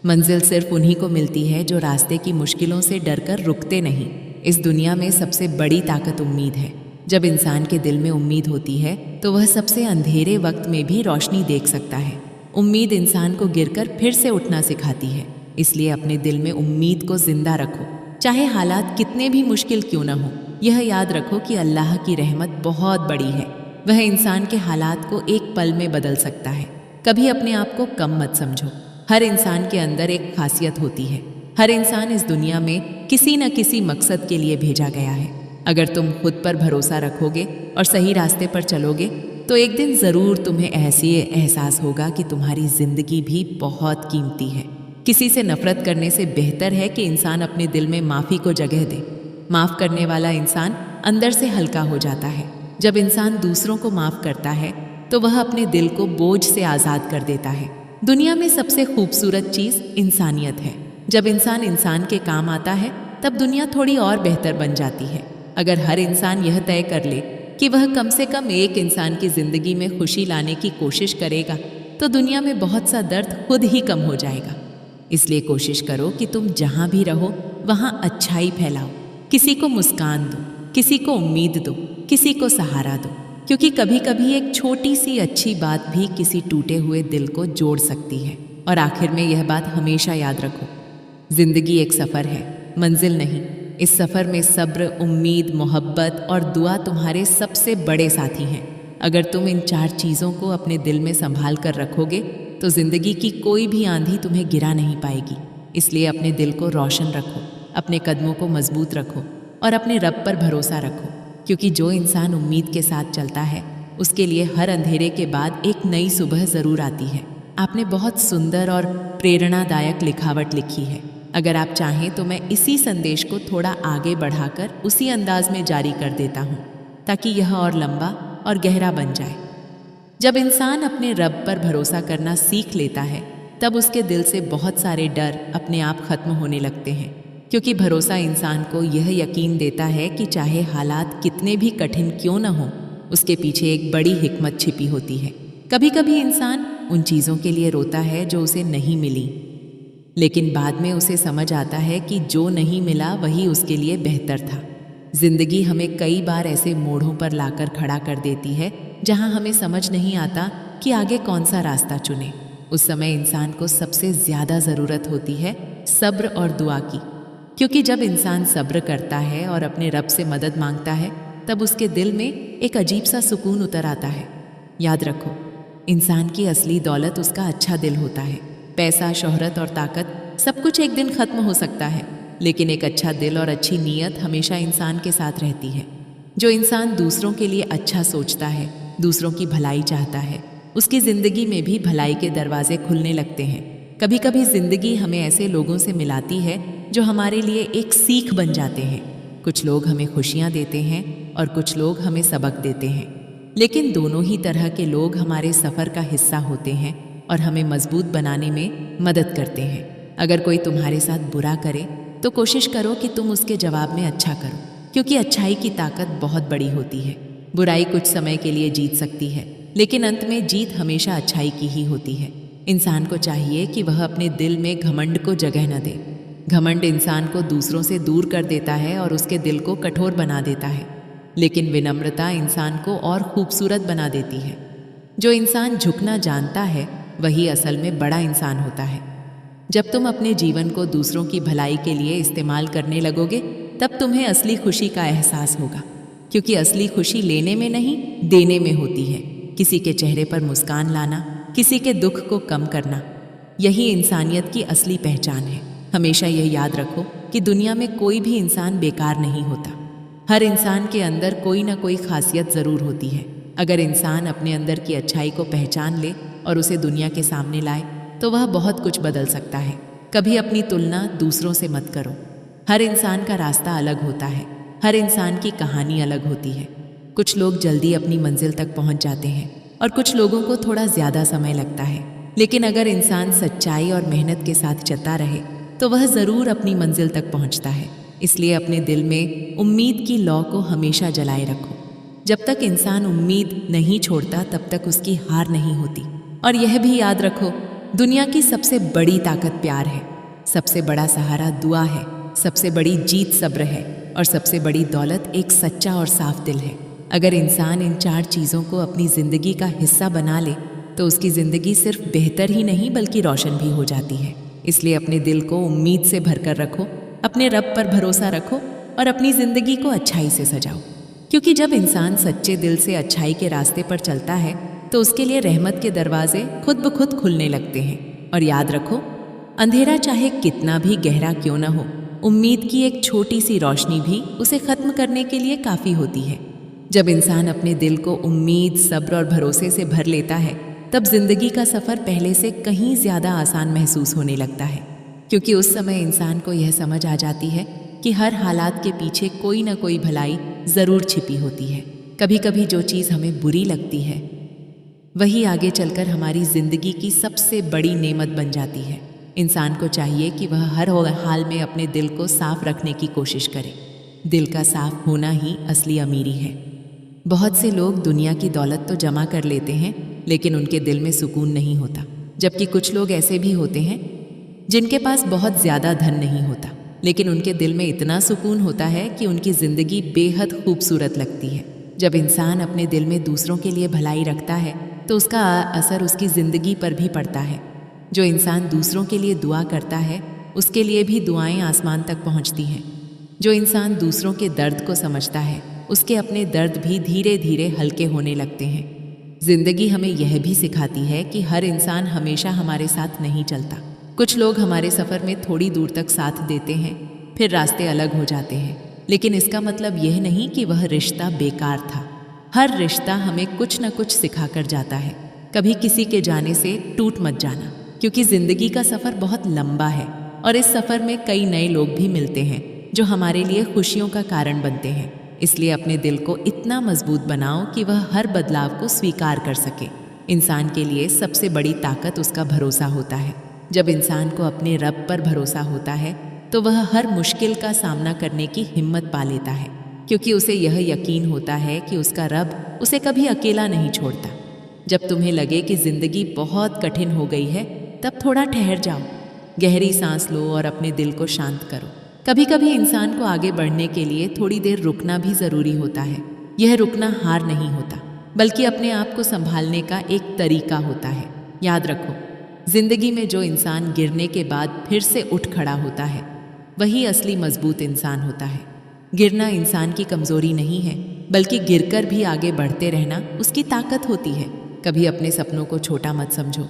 मंजिल सिर्फ उन्हीं को मिलती है जो रास्ते की मुश्किलों से डरकर रुकते नहीं। इस दुनिया में सबसे बड़ी ताकत उम्मीद है। जब इंसान के दिल में उम्मीद होती है तो वह सबसे अंधेरे वक्त में भी रोशनी देख सकता है। उम्मीद इंसान को गिरकर फिर से उठना सिखाती है। इसलिए अपने दिल में उम्मीद को जिंदा रखो, चाहे हालात कितने भी मुश्किल क्यों न हो। यह याद रखो कि अल्लाह की रहमत बहुत बड़ी है। वह इंसान के हालात को एक पल में बदल सकता है। कभी अपने आप को कम मत समझो। हर इंसान के अंदर एक खासियत होती है। हर इंसान इस दुनिया में किसी न किसी मकसद के लिए भेजा गया है। अगर तुम खुद पर भरोसा रखोगे और सही रास्ते पर चलोगे तो एक दिन ज़रूर तुम्हें ऐसी एहसास होगा कि तुम्हारी ज़िंदगी भी बहुत कीमती है। किसी से नफरत करने से बेहतर है कि इंसान अपने दिल में माफ़ी को जगह दे। माफ़ करने वाला इंसान अंदर से हल्का हो जाता है। जब इंसान दूसरों को माफ़ करता है तो वह अपने दिल को बोझ से आज़ाद कर देता है। दुनिया में सबसे खूबसूरत चीज़ इंसानियत है। जब इंसान इंसान के काम आता है तब दुनिया थोड़ी और बेहतर बन जाती है। अगर हर इंसान यह तय कर ले कि वह कम से कम एक इंसान की ज़िंदगी में खुशी लाने की कोशिश करेगा तो दुनिया में बहुत सा दर्द खुद ही कम हो जाएगा। इसलिए कोशिश करो कि तुम जहाँ भी रहो वहाँ अच्छाई फैलाओ। किसी को मुस्कान दो, किसी को उम्मीद दो, किसी को सहारा दो। क्योंकि कभी कभी एक छोटी सी अच्छी बात भी किसी टूटे हुए दिल को जोड़ सकती है। और आखिर में यह बात हमेशा याद रखो, जिंदगी एक सफ़र है, मंजिल नहीं। इस सफ़र में सब्र, उम्मीद, मोहब्बत और दुआ तुम्हारे सबसे बड़े साथी हैं। अगर तुम इन 4 चीज़ों को अपने दिल में संभाल कर रखोगे तो ज़िंदगी की कोई भी आंधी तुम्हें गिरा नहीं पाएगी। इसलिए अपने दिल को रोशन रखो, अपने कदमों को मजबूत रखो और अपने रब पर भरोसा रखो। क्योंकि जो इंसान उम्मीद के साथ चलता है उसके लिए हर अंधेरे के बाद एक नई सुबह ज़रूर आती है। आपने बहुत सुंदर और प्रेरणादायक लिखावट लिखी है। अगर आप चाहें तो मैं इसी संदेश को थोड़ा आगे बढ़ाकर उसी अंदाज में जारी कर देता हूँ ताकि यह और लंबा और गहरा बन जाए। जब इंसान अपने रब पर भरोसा करना सीख लेता है तब उसके दिल से बहुत सारे डर अपने आप खत्म होने लगते हैं। क्योंकि भरोसा इंसान को यह यकीन देता है कि चाहे हालात कितने भी कठिन क्यों न हों, उसके पीछे एक बड़ी हिकमत छिपी होती है। कभी कभी इंसान उन चीज़ों के लिए रोता है जो उसे नहीं मिली, लेकिन बाद में उसे समझ आता है कि जो नहीं मिला वही उसके लिए बेहतर था। जिंदगी हमें कई बार ऐसे मोड़ों पर लाकर खड़ा कर देती है जहां हमें समझ नहीं आता कि आगे कौन सा रास्ता चुने। उस समय इंसान को सबसे ज़्यादा ज़रूरत होती है सब्र और दुआ की। क्योंकि जब इंसान सब्र करता है और अपने रब से मदद मांगता है तब उसके दिल में एक अजीब सा सुकून उतर आता है। याद रखो, इंसान की असली दौलत उसका अच्छा दिल होता है। पैसा, शोहरत और ताकत सब कुछ एक दिन खत्म हो सकता है, लेकिन एक अच्छा दिल और अच्छी नीयत हमेशा इंसान के साथ रहती है। जो इंसान दूसरों के लिए अच्छा सोचता है, दूसरों की भलाई चाहता है, उसकी ज़िंदगी में भी भलाई के दरवाजे खुलने लगते हैं। कभी कभी ज़िंदगी हमें ऐसे लोगों से मिलाती है जो हमारे लिए एक सीख बन जाते हैं। कुछ लोग हमें खुशियाँ देते हैं और कुछ लोग हमें सबक देते हैं, लेकिन दोनों ही तरह के लोग हमारे सफ़र का हिस्सा होते हैं और हमें मजबूत बनाने में मदद करते हैं। अगर कोई तुम्हारे साथ बुरा करे तो कोशिश करो कि तुम उसके जवाब में अच्छा करो, क्योंकि अच्छाई की ताकत बहुत बड़ी होती है। बुराई कुछ समय के लिए जीत सकती है, लेकिन अंत में जीत हमेशा अच्छाई की ही होती है। इंसान को चाहिए कि वह अपने दिल में घमंड को जगह न दे। घमंड इंसान को दूसरों से दूर कर देता है और उसके दिल को कठोर बना देता है, लेकिन विनम्रता इंसान को और खूबसूरत बना देती है। जो इंसान झुकना जानता है वही असल में बड़ा इंसान होता है। जब तुम अपने जीवन को दूसरों की भलाई के लिए इस्तेमाल करने लगोगे, तब तुम्हें असली खुशी का एहसास होगा, क्योंकि असली खुशी लेने में नहीं, देने में होती है। किसी के चेहरे पर मुस्कान लाना, किसी के दुख को कम करना, यही इंसानियत की असली पहचान है। हमेशा यह याद रखो कि दुनिया में कोई भी इंसान बेकार नहीं होता। हर इंसान के अंदर कोई ना कोई खासियत ज़रूर होती है। अगर इंसान अपने अंदर की अच्छाई को पहचान ले और उसे दुनिया के सामने लाए, तो वह बहुत कुछ बदल सकता है। कभी अपनी तुलना दूसरों से मत करो। हर इंसान का रास्ता अलग होता है, हर इंसान की कहानी अलग होती है। कुछ लोग जल्दी अपनी मंजिल तक पहुंच जाते हैं और कुछ लोगों को थोड़ा ज़्यादा समय लगता है, लेकिन अगर इंसान सच्चाई और मेहनत के साथ चलता रहे तो वह ज़रूर अपनी मंजिल तक पहुंचता है। इसलिए अपने दिल में उम्मीद की लौ को हमेशा जलाए रखो। जब तक इंसान उम्मीद नहीं छोड़ता तब तक उसकी हार नहीं होती। और यह भी याद रखो, दुनिया की सबसे बड़ी ताकत प्यार है, सबसे बड़ा सहारा दुआ है, सबसे बड़ी जीत सब्र है और सबसे बड़ी दौलत एक सच्चा और साफ दिल है। अगर इंसान इन 4 चीज़ों को अपनी ज़िंदगी का हिस्सा बना ले तो उसकी ज़िंदगी सिर्फ बेहतर ही नहीं बल्कि रोशन भी हो जाती है। इसलिए अपने दिल को उम्मीद से भरकर रखो, अपने रब पर भरोसा रखो और अपनी ज़िंदगी को अच्छाई से सजाओ, क्योंकि जब इंसान सच्चे दिल से अच्छाई के रास्ते पर चलता है तो उसके लिए रहमत के दरवाजे खुद ब खुद खुलने लगते हैं। और याद रखो, अंधेरा चाहे कितना भी गहरा क्यों न हो, उम्मीद की एक छोटी सी रोशनी भी उसे ख़त्म करने के लिए काफ़ी होती है। जब इंसान अपने दिल को उम्मीद, सब्र और भरोसे से भर लेता है, तब जिंदगी का सफ़र पहले से कहीं ज़्यादा आसान महसूस होने लगता है, क्योंकि उस समय इंसान को यह समझ आ जाती है कि हर हालात के पीछे कोई ना कोई भलाई ज़रूर छिपी होती है। कभी कभी जो चीज़ हमें बुरी लगती है वही आगे चलकर हमारी ज़िंदगी की सबसे बड़ी नेमत बन जाती है। इंसान को चाहिए कि वह हर हाल में अपने दिल को साफ रखने की कोशिश करे। दिल का साफ होना ही असली अमीरी है। बहुत से लोग दुनिया की दौलत तो जमा कर लेते हैं, लेकिन उनके दिल में सुकून नहीं होता। जबकि कुछ लोग ऐसे भी होते हैं जिनके पास बहुत ज़्यादा धन नहीं होता, लेकिन उनके दिल में इतना सुकून होता है कि उनकी ज़िंदगी बेहद खूबसूरत लगती है। जब इंसान अपने दिल में दूसरों के लिए भलाई रखता है तो उसका असर उसकी ज़िंदगी पर भी पड़ता है। जो इंसान दूसरों के लिए दुआ करता है उसके लिए भी दुआएं आसमान तक पहुंचती हैं। जो इंसान दूसरों के दर्द को समझता है उसके अपने दर्द भी धीरे धीरे हल्के होने लगते हैं। ज़िंदगी हमें यह भी सिखाती है कि हर इंसान हमेशा हमारे साथ नहीं चलता। कुछ लोग हमारे सफ़र में थोड़ी दूर तक साथ देते हैं, फिर रास्ते अलग हो जाते हैं, लेकिन इसका मतलब यह नहीं कि वह रिश्ता बेकार था। हर रिश्ता हमें कुछ न कुछ सिखा कर जाता है। कभी किसी के जाने से टूट मत जाना, क्योंकि ज़िंदगी का सफ़र बहुत लंबा है और इस सफ़र में कई नए लोग भी मिलते हैं जो हमारे लिए खुशियों का कारण बनते हैं। इसलिए अपने दिल को इतना मजबूत बनाओ कि वह हर बदलाव को स्वीकार कर सके। इंसान के लिए सबसे बड़ी ताकत उसका भरोसा होता है। जब इंसान को अपने रब पर भरोसा होता है तो वह हर मुश्किल का सामना करने की हिम्मत पा लेता है, क्योंकि उसे यह यकीन होता है कि उसका रब उसे कभी अकेला नहीं छोड़ता। जब तुम्हें लगे कि ज़िंदगी बहुत कठिन हो गई है, तब थोड़ा ठहर जाओ, गहरी सांस लो और अपने दिल को शांत करो। कभी कभी इंसान को आगे बढ़ने के लिए थोड़ी देर रुकना भी ज़रूरी होता है। यह रुकना हार नहीं होता, बल्कि अपने आप को संभालने का एक तरीका होता है। याद रखो, ज़िंदगी में जो इंसान गिरने के बाद फिर से उठ खड़ा होता है वही असली मजबूत इंसान होता है। गिरना इंसान की कमज़ोरी नहीं है, बल्कि गिरकर भी आगे बढ़ते रहना उसकी ताकत होती है। कभी अपने सपनों को छोटा मत समझो,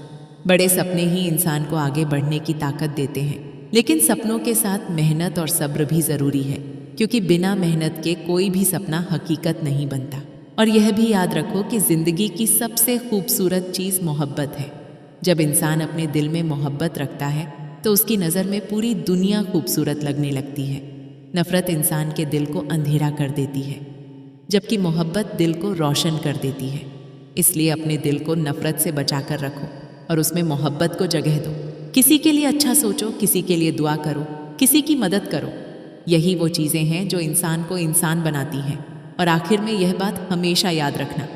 बड़े सपने ही इंसान को आगे बढ़ने की ताकत देते हैं। लेकिन सपनों के साथ मेहनत और सब्र भी ज़रूरी है, क्योंकि बिना मेहनत के कोई भी सपना हकीकत नहीं बनता। और यह भी याद रखो कि ज़िंदगी की सबसे खूबसूरत चीज़ मोहब्बत है। जब इंसान अपने दिल में मोहब्बत रखता है तो उसकी नज़र में पूरी दुनिया खूबसूरत लगने लगती है। नफ़रत इंसान के दिल को अंधेरा कर देती है, जबकि मोहब्बत दिल को रोशन कर देती है। इसलिए अपने दिल को नफ़रत से बचा कर रखो और उसमें मोहब्बत को जगह दो। किसी के लिए अच्छा सोचो, किसी के लिए दुआ करो, किसी की मदद करो। यही वो चीज़ें हैं जो इंसान को इंसान बनाती हैं। और आखिर में यह बात हमेशा याद रखना,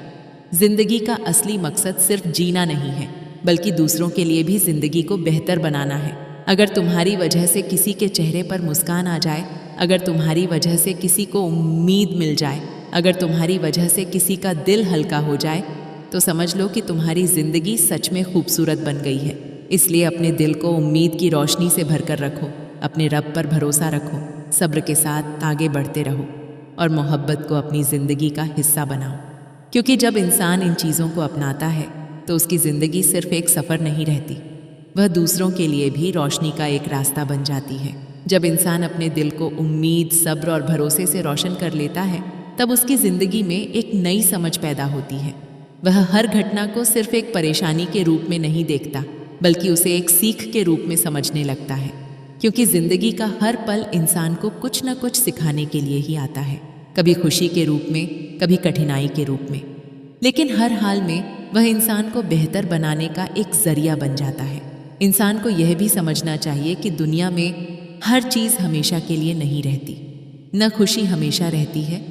ज़िंदगी का असली मकसद सिर्फ जीना नहीं है, बल्कि दूसरों के लिए भी ज़िंदगी को बेहतर बनाना है। अगर तुम्हारी वजह से किसी के चेहरे पर मुस्कान आ जाए, अगर तुम्हारी वजह से किसी को उम्मीद मिल जाए, अगर तुम्हारी वजह से किसी का दिल हल्का हो जाए, तो समझ लो कि तुम्हारी ज़िंदगी सच में खूबसूरत बन गई है। इसलिए अपने दिल को उम्मीद की रोशनी से भरकर रखो, अपने रब पर भरोसा रखो, सब्र के साथ आगे बढ़ते रहो और मोहब्बत को अपनी ज़िंदगी का हिस्सा बनाओ। क्योंकि जब इंसान इन चीज़ों को अपनाता है तो उसकी ज़िंदगी सिर्फ एक सफ़र नहीं रहती, वह दूसरों के लिए भी रोशनी का एक रास्ता बन जाती है। जब इंसान अपने दिल को उम्मीद, सब्र और भरोसे से रोशन कर लेता है, तब उसकी ज़िंदगी में एक नई समझ पैदा होती है। वह हर घटना को सिर्फ एक परेशानी के रूप में नहीं देखता, बल्कि उसे एक सीख के रूप में समझने लगता है। क्योंकि ज़िंदगी का हर पल इंसान को कुछ न कुछ सिखाने के लिए ही आता है, कभी खुशी के रूप में, कभी कठिनाई के रूप में, लेकिन हर हाल में वह इंसान को बेहतर बनाने का एक ज़रिया बन जाता है। इंसान को यह भी समझना चाहिए कि दुनिया में हर चीज़ हमेशा के लिए नहीं रहती। न खुशी हमेशा रहती है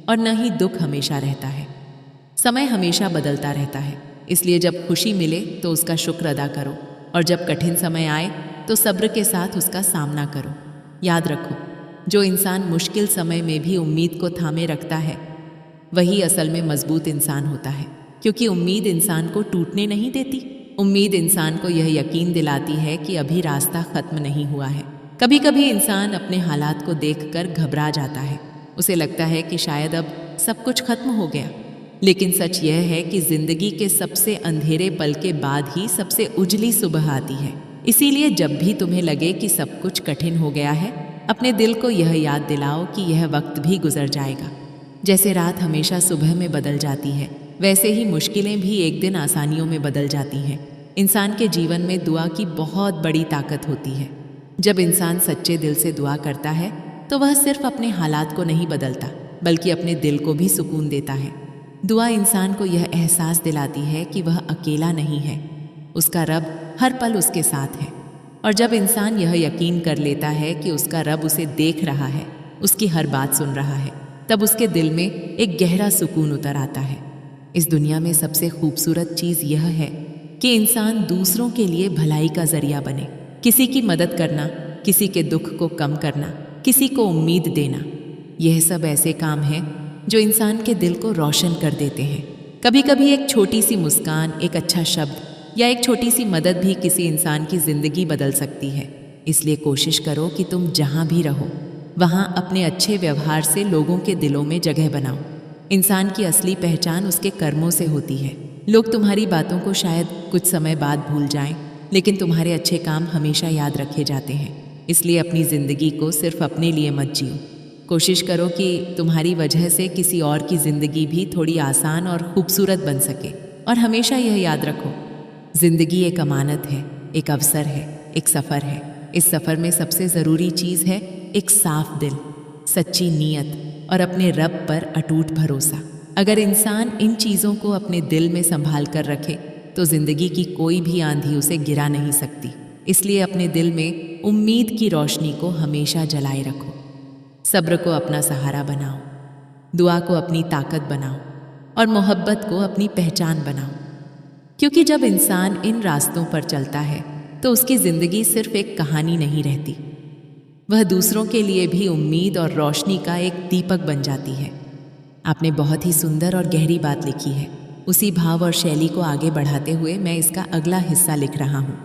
और न ही दुख हमेशा रहता है। समय हमेशा बदलता रहता है। इसलिए जब खुशी मिले तो उसका शुक्र अदा करो, और जब कठिन समय आए तो सब्र के साथ उसका सामना करो। याद रखो, जो इंसान मुश्किल समय में भी उम्मीद को थामे रखता है, वही असल में मजबूत इंसान होता है। क्योंकि उम्मीद इंसान को टूटने नहीं देती। उम्मीद इंसान को यह यकीन दिलाती है कि अभी रास्ता ख़त्म नहीं हुआ है। कभी कभी इंसान अपने हालात को देखकर घबरा जाता है, उसे लगता है कि शायद अब सब कुछ खत्म हो गया। लेकिन सच यह है कि ज़िंदगी के सबसे अंधेरे पल के बाद ही सबसे उजली सुबह आती है। इसीलिए जब भी तुम्हें लगे कि सब कुछ कठिन हो गया है, अपने दिल को यह याद दिलाओ कि यह वक्त भी गुजर जाएगा। जैसे रात हमेशा सुबह में बदल जाती है, वैसे ही मुश्किलें भी एक दिन आसानियों में बदल जाती हैं। इंसान के जीवन में दुआ की बहुत बड़ी ताकत होती है। जब इंसान सच्चे दिल से दुआ करता है तो वह सिर्फ अपने हालात को नहीं बदलता, बल्कि अपने दिल को भी सुकून देता है। दुआ इंसान को यह एहसास दिलाती है कि वह अकेला नहीं है, उसका रब हर पल उसके साथ है। और जब इंसान यह यकीन कर लेता है कि उसका रब उसे देख रहा है, उसकी हर बात सुन रहा है, तब उसके दिल में एक गहरा सुकून उतर आता है। इस दुनिया में सबसे खूबसूरत चीज़ यह है कि इंसान दूसरों के लिए भलाई का जरिया बने। किसी की मदद करना, किसी के दुख को कम करना, किसी को उम्मीद देना, यह सब ऐसे काम हैं जो इंसान के दिल को रोशन कर देते हैं। कभी कभी एक छोटी सी मुस्कान, एक अच्छा शब्द या एक छोटी सी मदद भी किसी इंसान की ज़िंदगी बदल सकती है। इसलिए कोशिश करो कि तुम जहाँ भी रहो वहाँ अपने अच्छे व्यवहार से लोगों के दिलों में जगह बनाओ। इंसान की असली पहचान उसके कर्मों से होती है। लोग तुम्हारी बातों को शायद कुछ समय बाद भूल जाएं, लेकिन तुम्हारे अच्छे काम हमेशा याद रखे जाते हैं। इसलिए अपनी ज़िंदगी को सिर्फ अपने लिए मत जियो। कोशिश करो कि तुम्हारी वजह से किसी और की ज़िंदगी भी थोड़ी आसान और खूबसूरत बन सके। और हमेशा यह याद रखो, ज़िंदगी एक अमानत है, एक अवसर है, एक सफ़र है। इस सफ़र में सबसे ज़रूरी चीज़ है एक साफ दिल, सच्ची नीयत और अपने रब पर अटूट भरोसा। अगर इंसान इन चीज़ों को अपने दिल में संभाल कर रखे तो ज़िंदगी की कोई भी आंधी उसे गिरा नहीं सकती। इसलिए अपने दिल में उम्मीद की रोशनी को हमेशा जलाए रखो, सब्र को अपना सहारा बनाओ, दुआ को अपनी ताकत बनाओ और मोहब्बत को अपनी पहचान बनाओ। क्योंकि जब इंसान इन रास्तों पर चलता है तो उसकी ज़िंदगी सिर्फ एक कहानी नहीं रहती, वह दूसरों के लिए भी उम्मीद और रोशनी का एक दीपक बन जाती है। आपने बहुत ही सुंदर और गहरी बात लिखी है। उसी भाव और शैली को आगे बढ़ाते हुए मैं इसका अगला हिस्सा लिख रहा हूँ।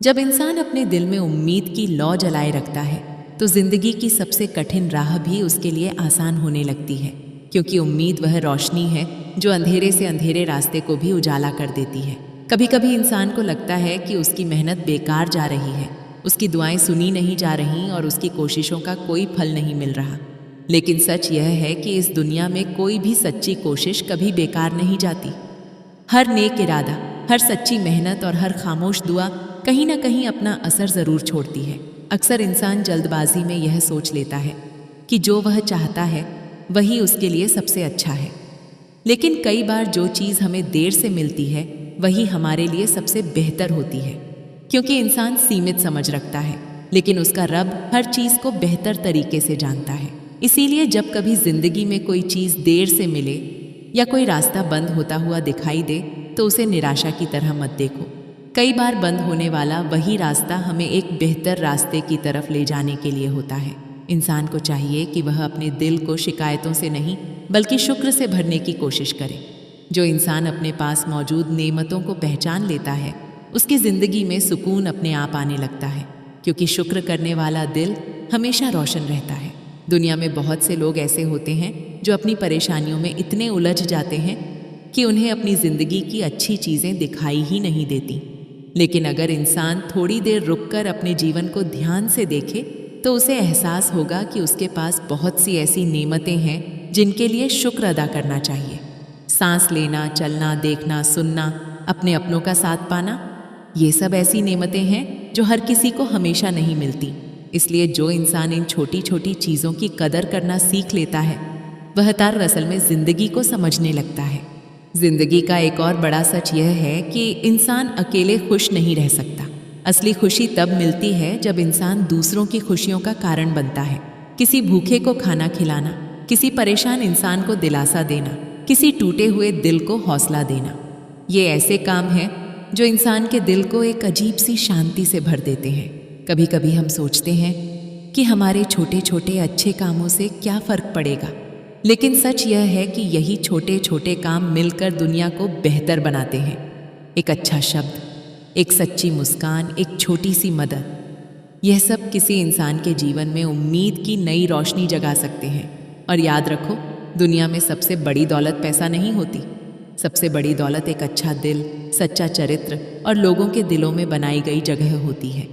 जब इंसान अपने दिल में उम्मीद की लौ जलाए रखता है तो ज़िंदगी की सबसे कठिन राह भी उसके लिए आसान होने लगती है। क्योंकि उम्मीद वह रोशनी है जो अंधेरे से अंधेरे रास्ते को भी उजाला कर देती है। कभी कभी इंसान को लगता है कि उसकी मेहनत बेकार जा रही है, उसकी दुआएं सुनी नहीं जा रही और उसकी कोशिशों का कोई फल नहीं मिल रहा। लेकिन सच यह है कि इस दुनिया में कोई भी सच्ची कोशिश कभी बेकार नहीं जाती। हर नेक इरादा, हर सच्ची मेहनत और हर खामोश दुआ कहीं ना कहीं अपना असर ज़रूर छोड़ती है। अक्सर इंसान जल्दबाजी में यह सोच लेता है कि जो वह चाहता है वही उसके लिए सबसे अच्छा है। लेकिन कई बार जो चीज़ हमें देर से मिलती है वही हमारे लिए सबसे बेहतर होती है, क्योंकि इंसान सीमित समझ रखता है, लेकिन उसका रब हर चीज़ को बेहतर तरीके से जानता है। इसीलिए जब कभी जिंदगी में कोई चीज़ देर से मिले या कोई रास्ता बंद होता हुआ दिखाई दे तो उसे निराशा की तरह मत देखो। कई बार बंद होने वाला वही रास्ता हमें एक बेहतर रास्ते की तरफ ले जाने के लिए होता है। इंसान को चाहिए कि वह अपने दिल को शिकायतों से नहीं बल्कि शुक्र से भरने की कोशिश करे। जो इंसान अपने पास मौजूद नेमतों को पहचान लेता है उसकी ज़िंदगी में सुकून अपने आप आने लगता है, क्योंकि शुक्र करने वाला दिल हमेशा रोशन रहता है। दुनिया में बहुत से लोग ऐसे होते हैं जो अपनी परेशानियों में इतने उलझ जाते हैं कि उन्हें अपनी ज़िंदगी की अच्छी चीज़ें दिखाई ही नहीं देती। लेकिन अगर इंसान थोड़ी देर रुककर अपने जीवन को ध्यान से देखे तो उसे एहसास होगा कि उसके पास बहुत सी ऐसी नेमतें हैं जिनके लिए शुक्र अदा करना चाहिए। सांस लेना, चलना, देखना, सुनना, अपने अपनों का साथ पाना, ये सब ऐसी नेमतें हैं जो हर किसी को हमेशा नहीं मिलती। इसलिए जो इंसान इन छोटी छोटी चीज़ों की कदर करना सीख लेता है वह दरअसल में ज़िंदगी को समझने लगता है। ज़िंदगी का एक और बड़ा सच यह है कि इंसान अकेले खुश नहीं रह सकता। असली खुशी तब मिलती है जब इंसान दूसरों की खुशियों का कारण बनता है। किसी भूखे को खाना खिलाना, किसी परेशान इंसान को दिलासा देना, किसी टूटे हुए दिल को हौसला देना, ये ऐसे काम हैं जो इंसान के दिल को एक अजीब सी शांति से भर देते हैं। कभी कभी हम सोचते हैं कि हमारे छोटे छोटे अच्छे कामों से क्या फ़र्क पड़ेगा, लेकिन सच यह है कि यही छोटे छोटे काम मिलकर दुनिया को बेहतर बनाते हैं। एक अच्छा शब्द, एक सच्ची मुस्कान, एक छोटी सी मदद, यह सब किसी इंसान के जीवन में उम्मीद की नई रोशनी जगा सकते हैं। और याद रखो, दुनिया में सबसे बड़ी दौलत पैसा नहीं होती। सबसे बड़ी दौलत एक अच्छा दिल, सच्चा चरित्र और लोगों के दिलों में बनाई गई जगह होती है।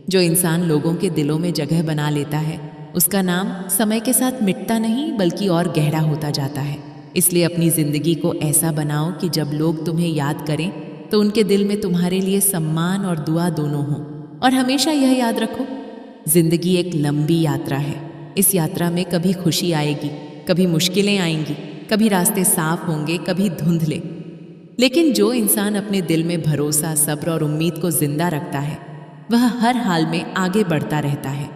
जो इंसान लोगों के दिलों में जगह बना लेता है उसका नाम समय के साथ मिटता नहीं बल्कि और गहरा होता जाता है। इसलिए अपनी ज़िंदगी को ऐसा बनाओ कि जब लोग तुम्हें याद करें तो उनके दिल में तुम्हारे लिए सम्मान और दुआ दोनों हों। और हमेशा यह याद रखो, ज़िंदगी एक लंबी यात्रा है। इस यात्रा में कभी खुशी आएगी, कभी मुश्किलें आएंगी, कभी रास्ते साफ होंगे, कभी धुंधले। लेकिन जो इंसान अपने दिल में भरोसा, सब्र और उम्मीद को जिंदा रखता है वह हर हाल में आगे बढ़ता रहता है।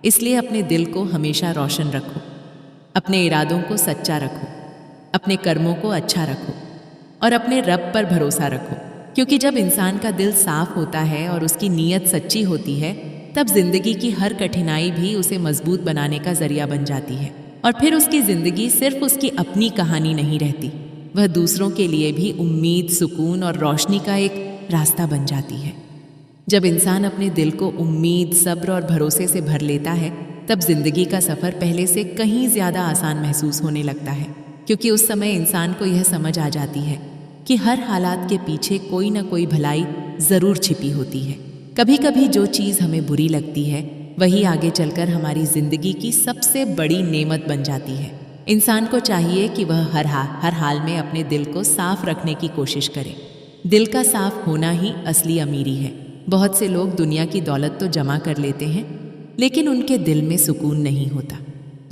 इसलिए अपने दिल को हमेशा रोशन रखो, अपने इरादों को सच्चा रखो, अपने कर्मों को अच्छा रखो और अपने रब पर भरोसा रखो। क्योंकि जब इंसान का दिल साफ होता है और उसकी नीयत सच्ची होती है तब जिंदगी की हर कठिनाई भी उसे मजबूत बनाने का जरिया बन जाती है। और फिर उसकी ज़िंदगी सिर्फ उसकी अपनी कहानी नहीं रहती, वह दूसरों के लिए भी उम्मीद, सुकून और रोशनी का एक रास्ता बन जाती है। जब इंसान अपने दिल को उम्मीद, सब्र और भरोसे से भर लेता है तब जिंदगी का सफ़र पहले से कहीं ज़्यादा आसान महसूस होने लगता है, क्योंकि उस समय इंसान को यह समझ आ जाती है कि हर हालात के पीछे कोई ना कोई भलाई ज़रूर छिपी होती है। कभी कभी जो चीज़ हमें बुरी लगती है वही आगे चलकर हमारी ज़िंदगी की सबसे बड़ी नेमत बन जाती है। इंसान को चाहिए कि वह हर हाल में अपने दिल को साफ रखने की कोशिश करे। दिल का साफ होना ही असली अमीरी है। बहुत से लोग दुनिया की दौलत तो जमा कर लेते हैं लेकिन उनके दिल में सुकून नहीं होता,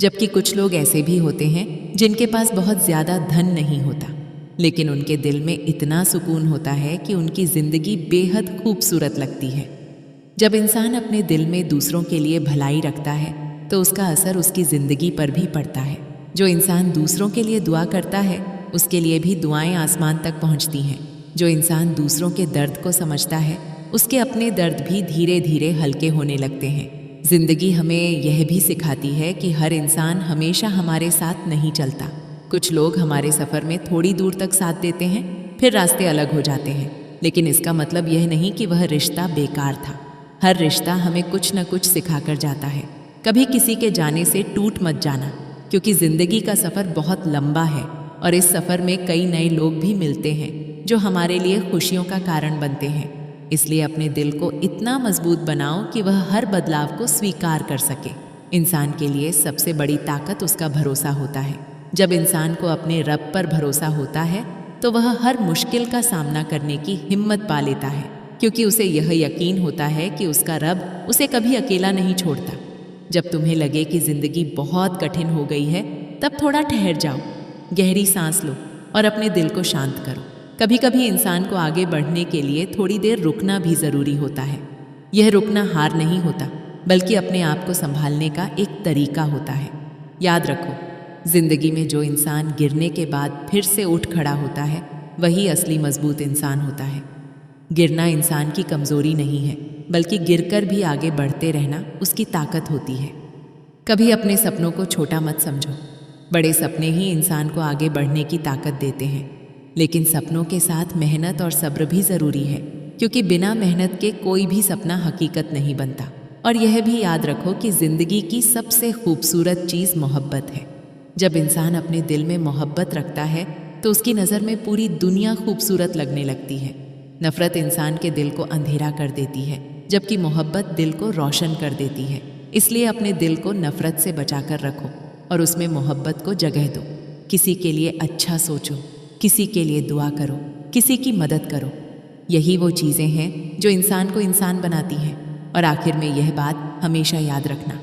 जबकि कुछ लोग ऐसे भी होते हैं जिनके पास बहुत ज़्यादा धन नहीं होता लेकिन उनके दिल में इतना सुकून होता है कि उनकी ज़िंदगी बेहद खूबसूरत लगती है। जब इंसान अपने दिल में दूसरों के लिए भलाई रखता है तो उसका असर उसकी ज़िंदगी पर भी पड़ता है। जो इंसान दूसरों के लिए दुआ करता है उसके लिए भी दुआएं आसमान तक पहुंचती हैं। जो इंसान दूसरों के दर्द को समझता है उसके अपने दर्द भी धीरे धीरे हल्के होने लगते हैं। ज़िंदगी हमें यह भी सिखाती है कि हर इंसान हमेशा हमारे साथ नहीं चलता। कुछ लोग हमारे सफ़र में थोड़ी दूर तक साथ देते हैं, फिर रास्ते अलग हो जाते हैं, लेकिन इसका मतलब यह नहीं कि वह रिश्ता बेकार था। हर रिश्ता हमें कुछ न कुछ सिखा कर जाता है। कभी किसी के जाने से टूट मत जाना, क्योंकि ज़िंदगी का सफ़र बहुत लंबा है और इस सफ़र में कई नए लोग भी मिलते हैं जो हमारे लिए खुशियों का कारण बनते हैं। इसलिए अपने दिल को इतना मजबूत बनाओ कि वह हर बदलाव को स्वीकार कर सके। इंसान के लिए सबसे बड़ी ताकत उसका भरोसा होता है। जब इंसान को अपने रब पर भरोसा होता है तो वह हर मुश्किल का सामना करने की हिम्मत पा लेता है, क्योंकि उसे यह यकीन होता है कि उसका रब उसे कभी अकेला नहीं छोड़ता। जब तुम्हें लगे कि जिंदगी बहुत कठिन हो गई है, तब थोड़ा ठहर जाओ, गहरी सांस लो और अपने दिल को शांत करो। कभी कभी इंसान को आगे बढ़ने के लिए थोड़ी देर रुकना भी ज़रूरी होता है। यह रुकना हार नहीं होता, बल्कि अपने आप को संभालने का एक तरीका होता है। याद रखो, जिंदगी में जो इंसान गिरने के बाद फिर से उठ खड़ा होता है, वही असली मजबूत इंसान होता है। गिरना इंसान की कमज़ोरी नहीं है, बल्कि गिरकर भी आगे बढ़ते रहना उसकी ताकत होती है। कभी अपने सपनों को छोटा मत समझो। बड़े सपने ही इंसान को आगे बढ़ने की ताकत देते हैं, लेकिन सपनों के साथ मेहनत और सब्र भी ज़रूरी है, क्योंकि बिना मेहनत के कोई भी सपना हकीकत नहीं बनता। और यह भी याद रखो कि ज़िंदगी की सबसे खूबसूरत चीज़ मोहब्बत है। जब इंसान अपने दिल में मोहब्बत रखता है तो उसकी नज़र में पूरी दुनिया खूबसूरत लगने लगती है। नफ़रत इंसान के दिल को अंधेरा कर देती है, जबकि मोहब्बत दिल को रोशन कर देती है। इसलिए अपने दिल को नफ़रत से बचाकर रखो और उसमें मोहब्बत को जगह दो। किसी के लिए अच्छा सोचो, किसी के लिए दुआ करो, किसी की मदद करो। यही वो चीज़ें हैं जो इंसान को इंसान बनाती हैं। और आखिर में यह बात हमेशा याद रखना,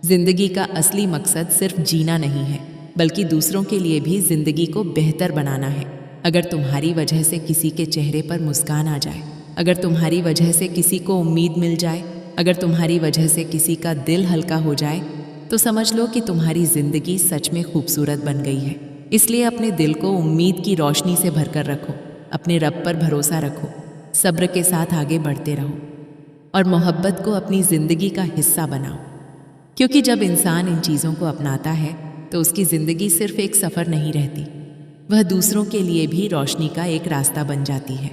जिंदगी का असली मकसद सिर्फ जीना नहीं है, बल्कि दूसरों के लिए भी जिंदगी को बेहतर बनाना है। अगर तुम्हारी वजह से किसी के चेहरे पर मुस्कान आ जाए, अगर तुम्हारी वजह से किसी को उम्मीद मिल जाए, अगर तुम्हारी वजह से किसी का दिल हल्का हो जाए, तो समझ लो कि तुम्हारी जिंदगी सच में खूबसूरत बन गई है। इसलिए अपने दिल को उम्मीद की रोशनी से भरकर रखो, अपने रब पर भरोसा रखो, सब्र के साथ आगे बढ़ते रहो और मोहब्बत को अपनी ज़िंदगी का हिस्सा बनाओ। क्योंकि जब इंसान इन चीज़ों को अपनाता है तो उसकी ज़िंदगी सिर्फ एक सफ़र नहीं रहती, वह दूसरों के लिए भी रोशनी का एक रास्ता बन जाती है।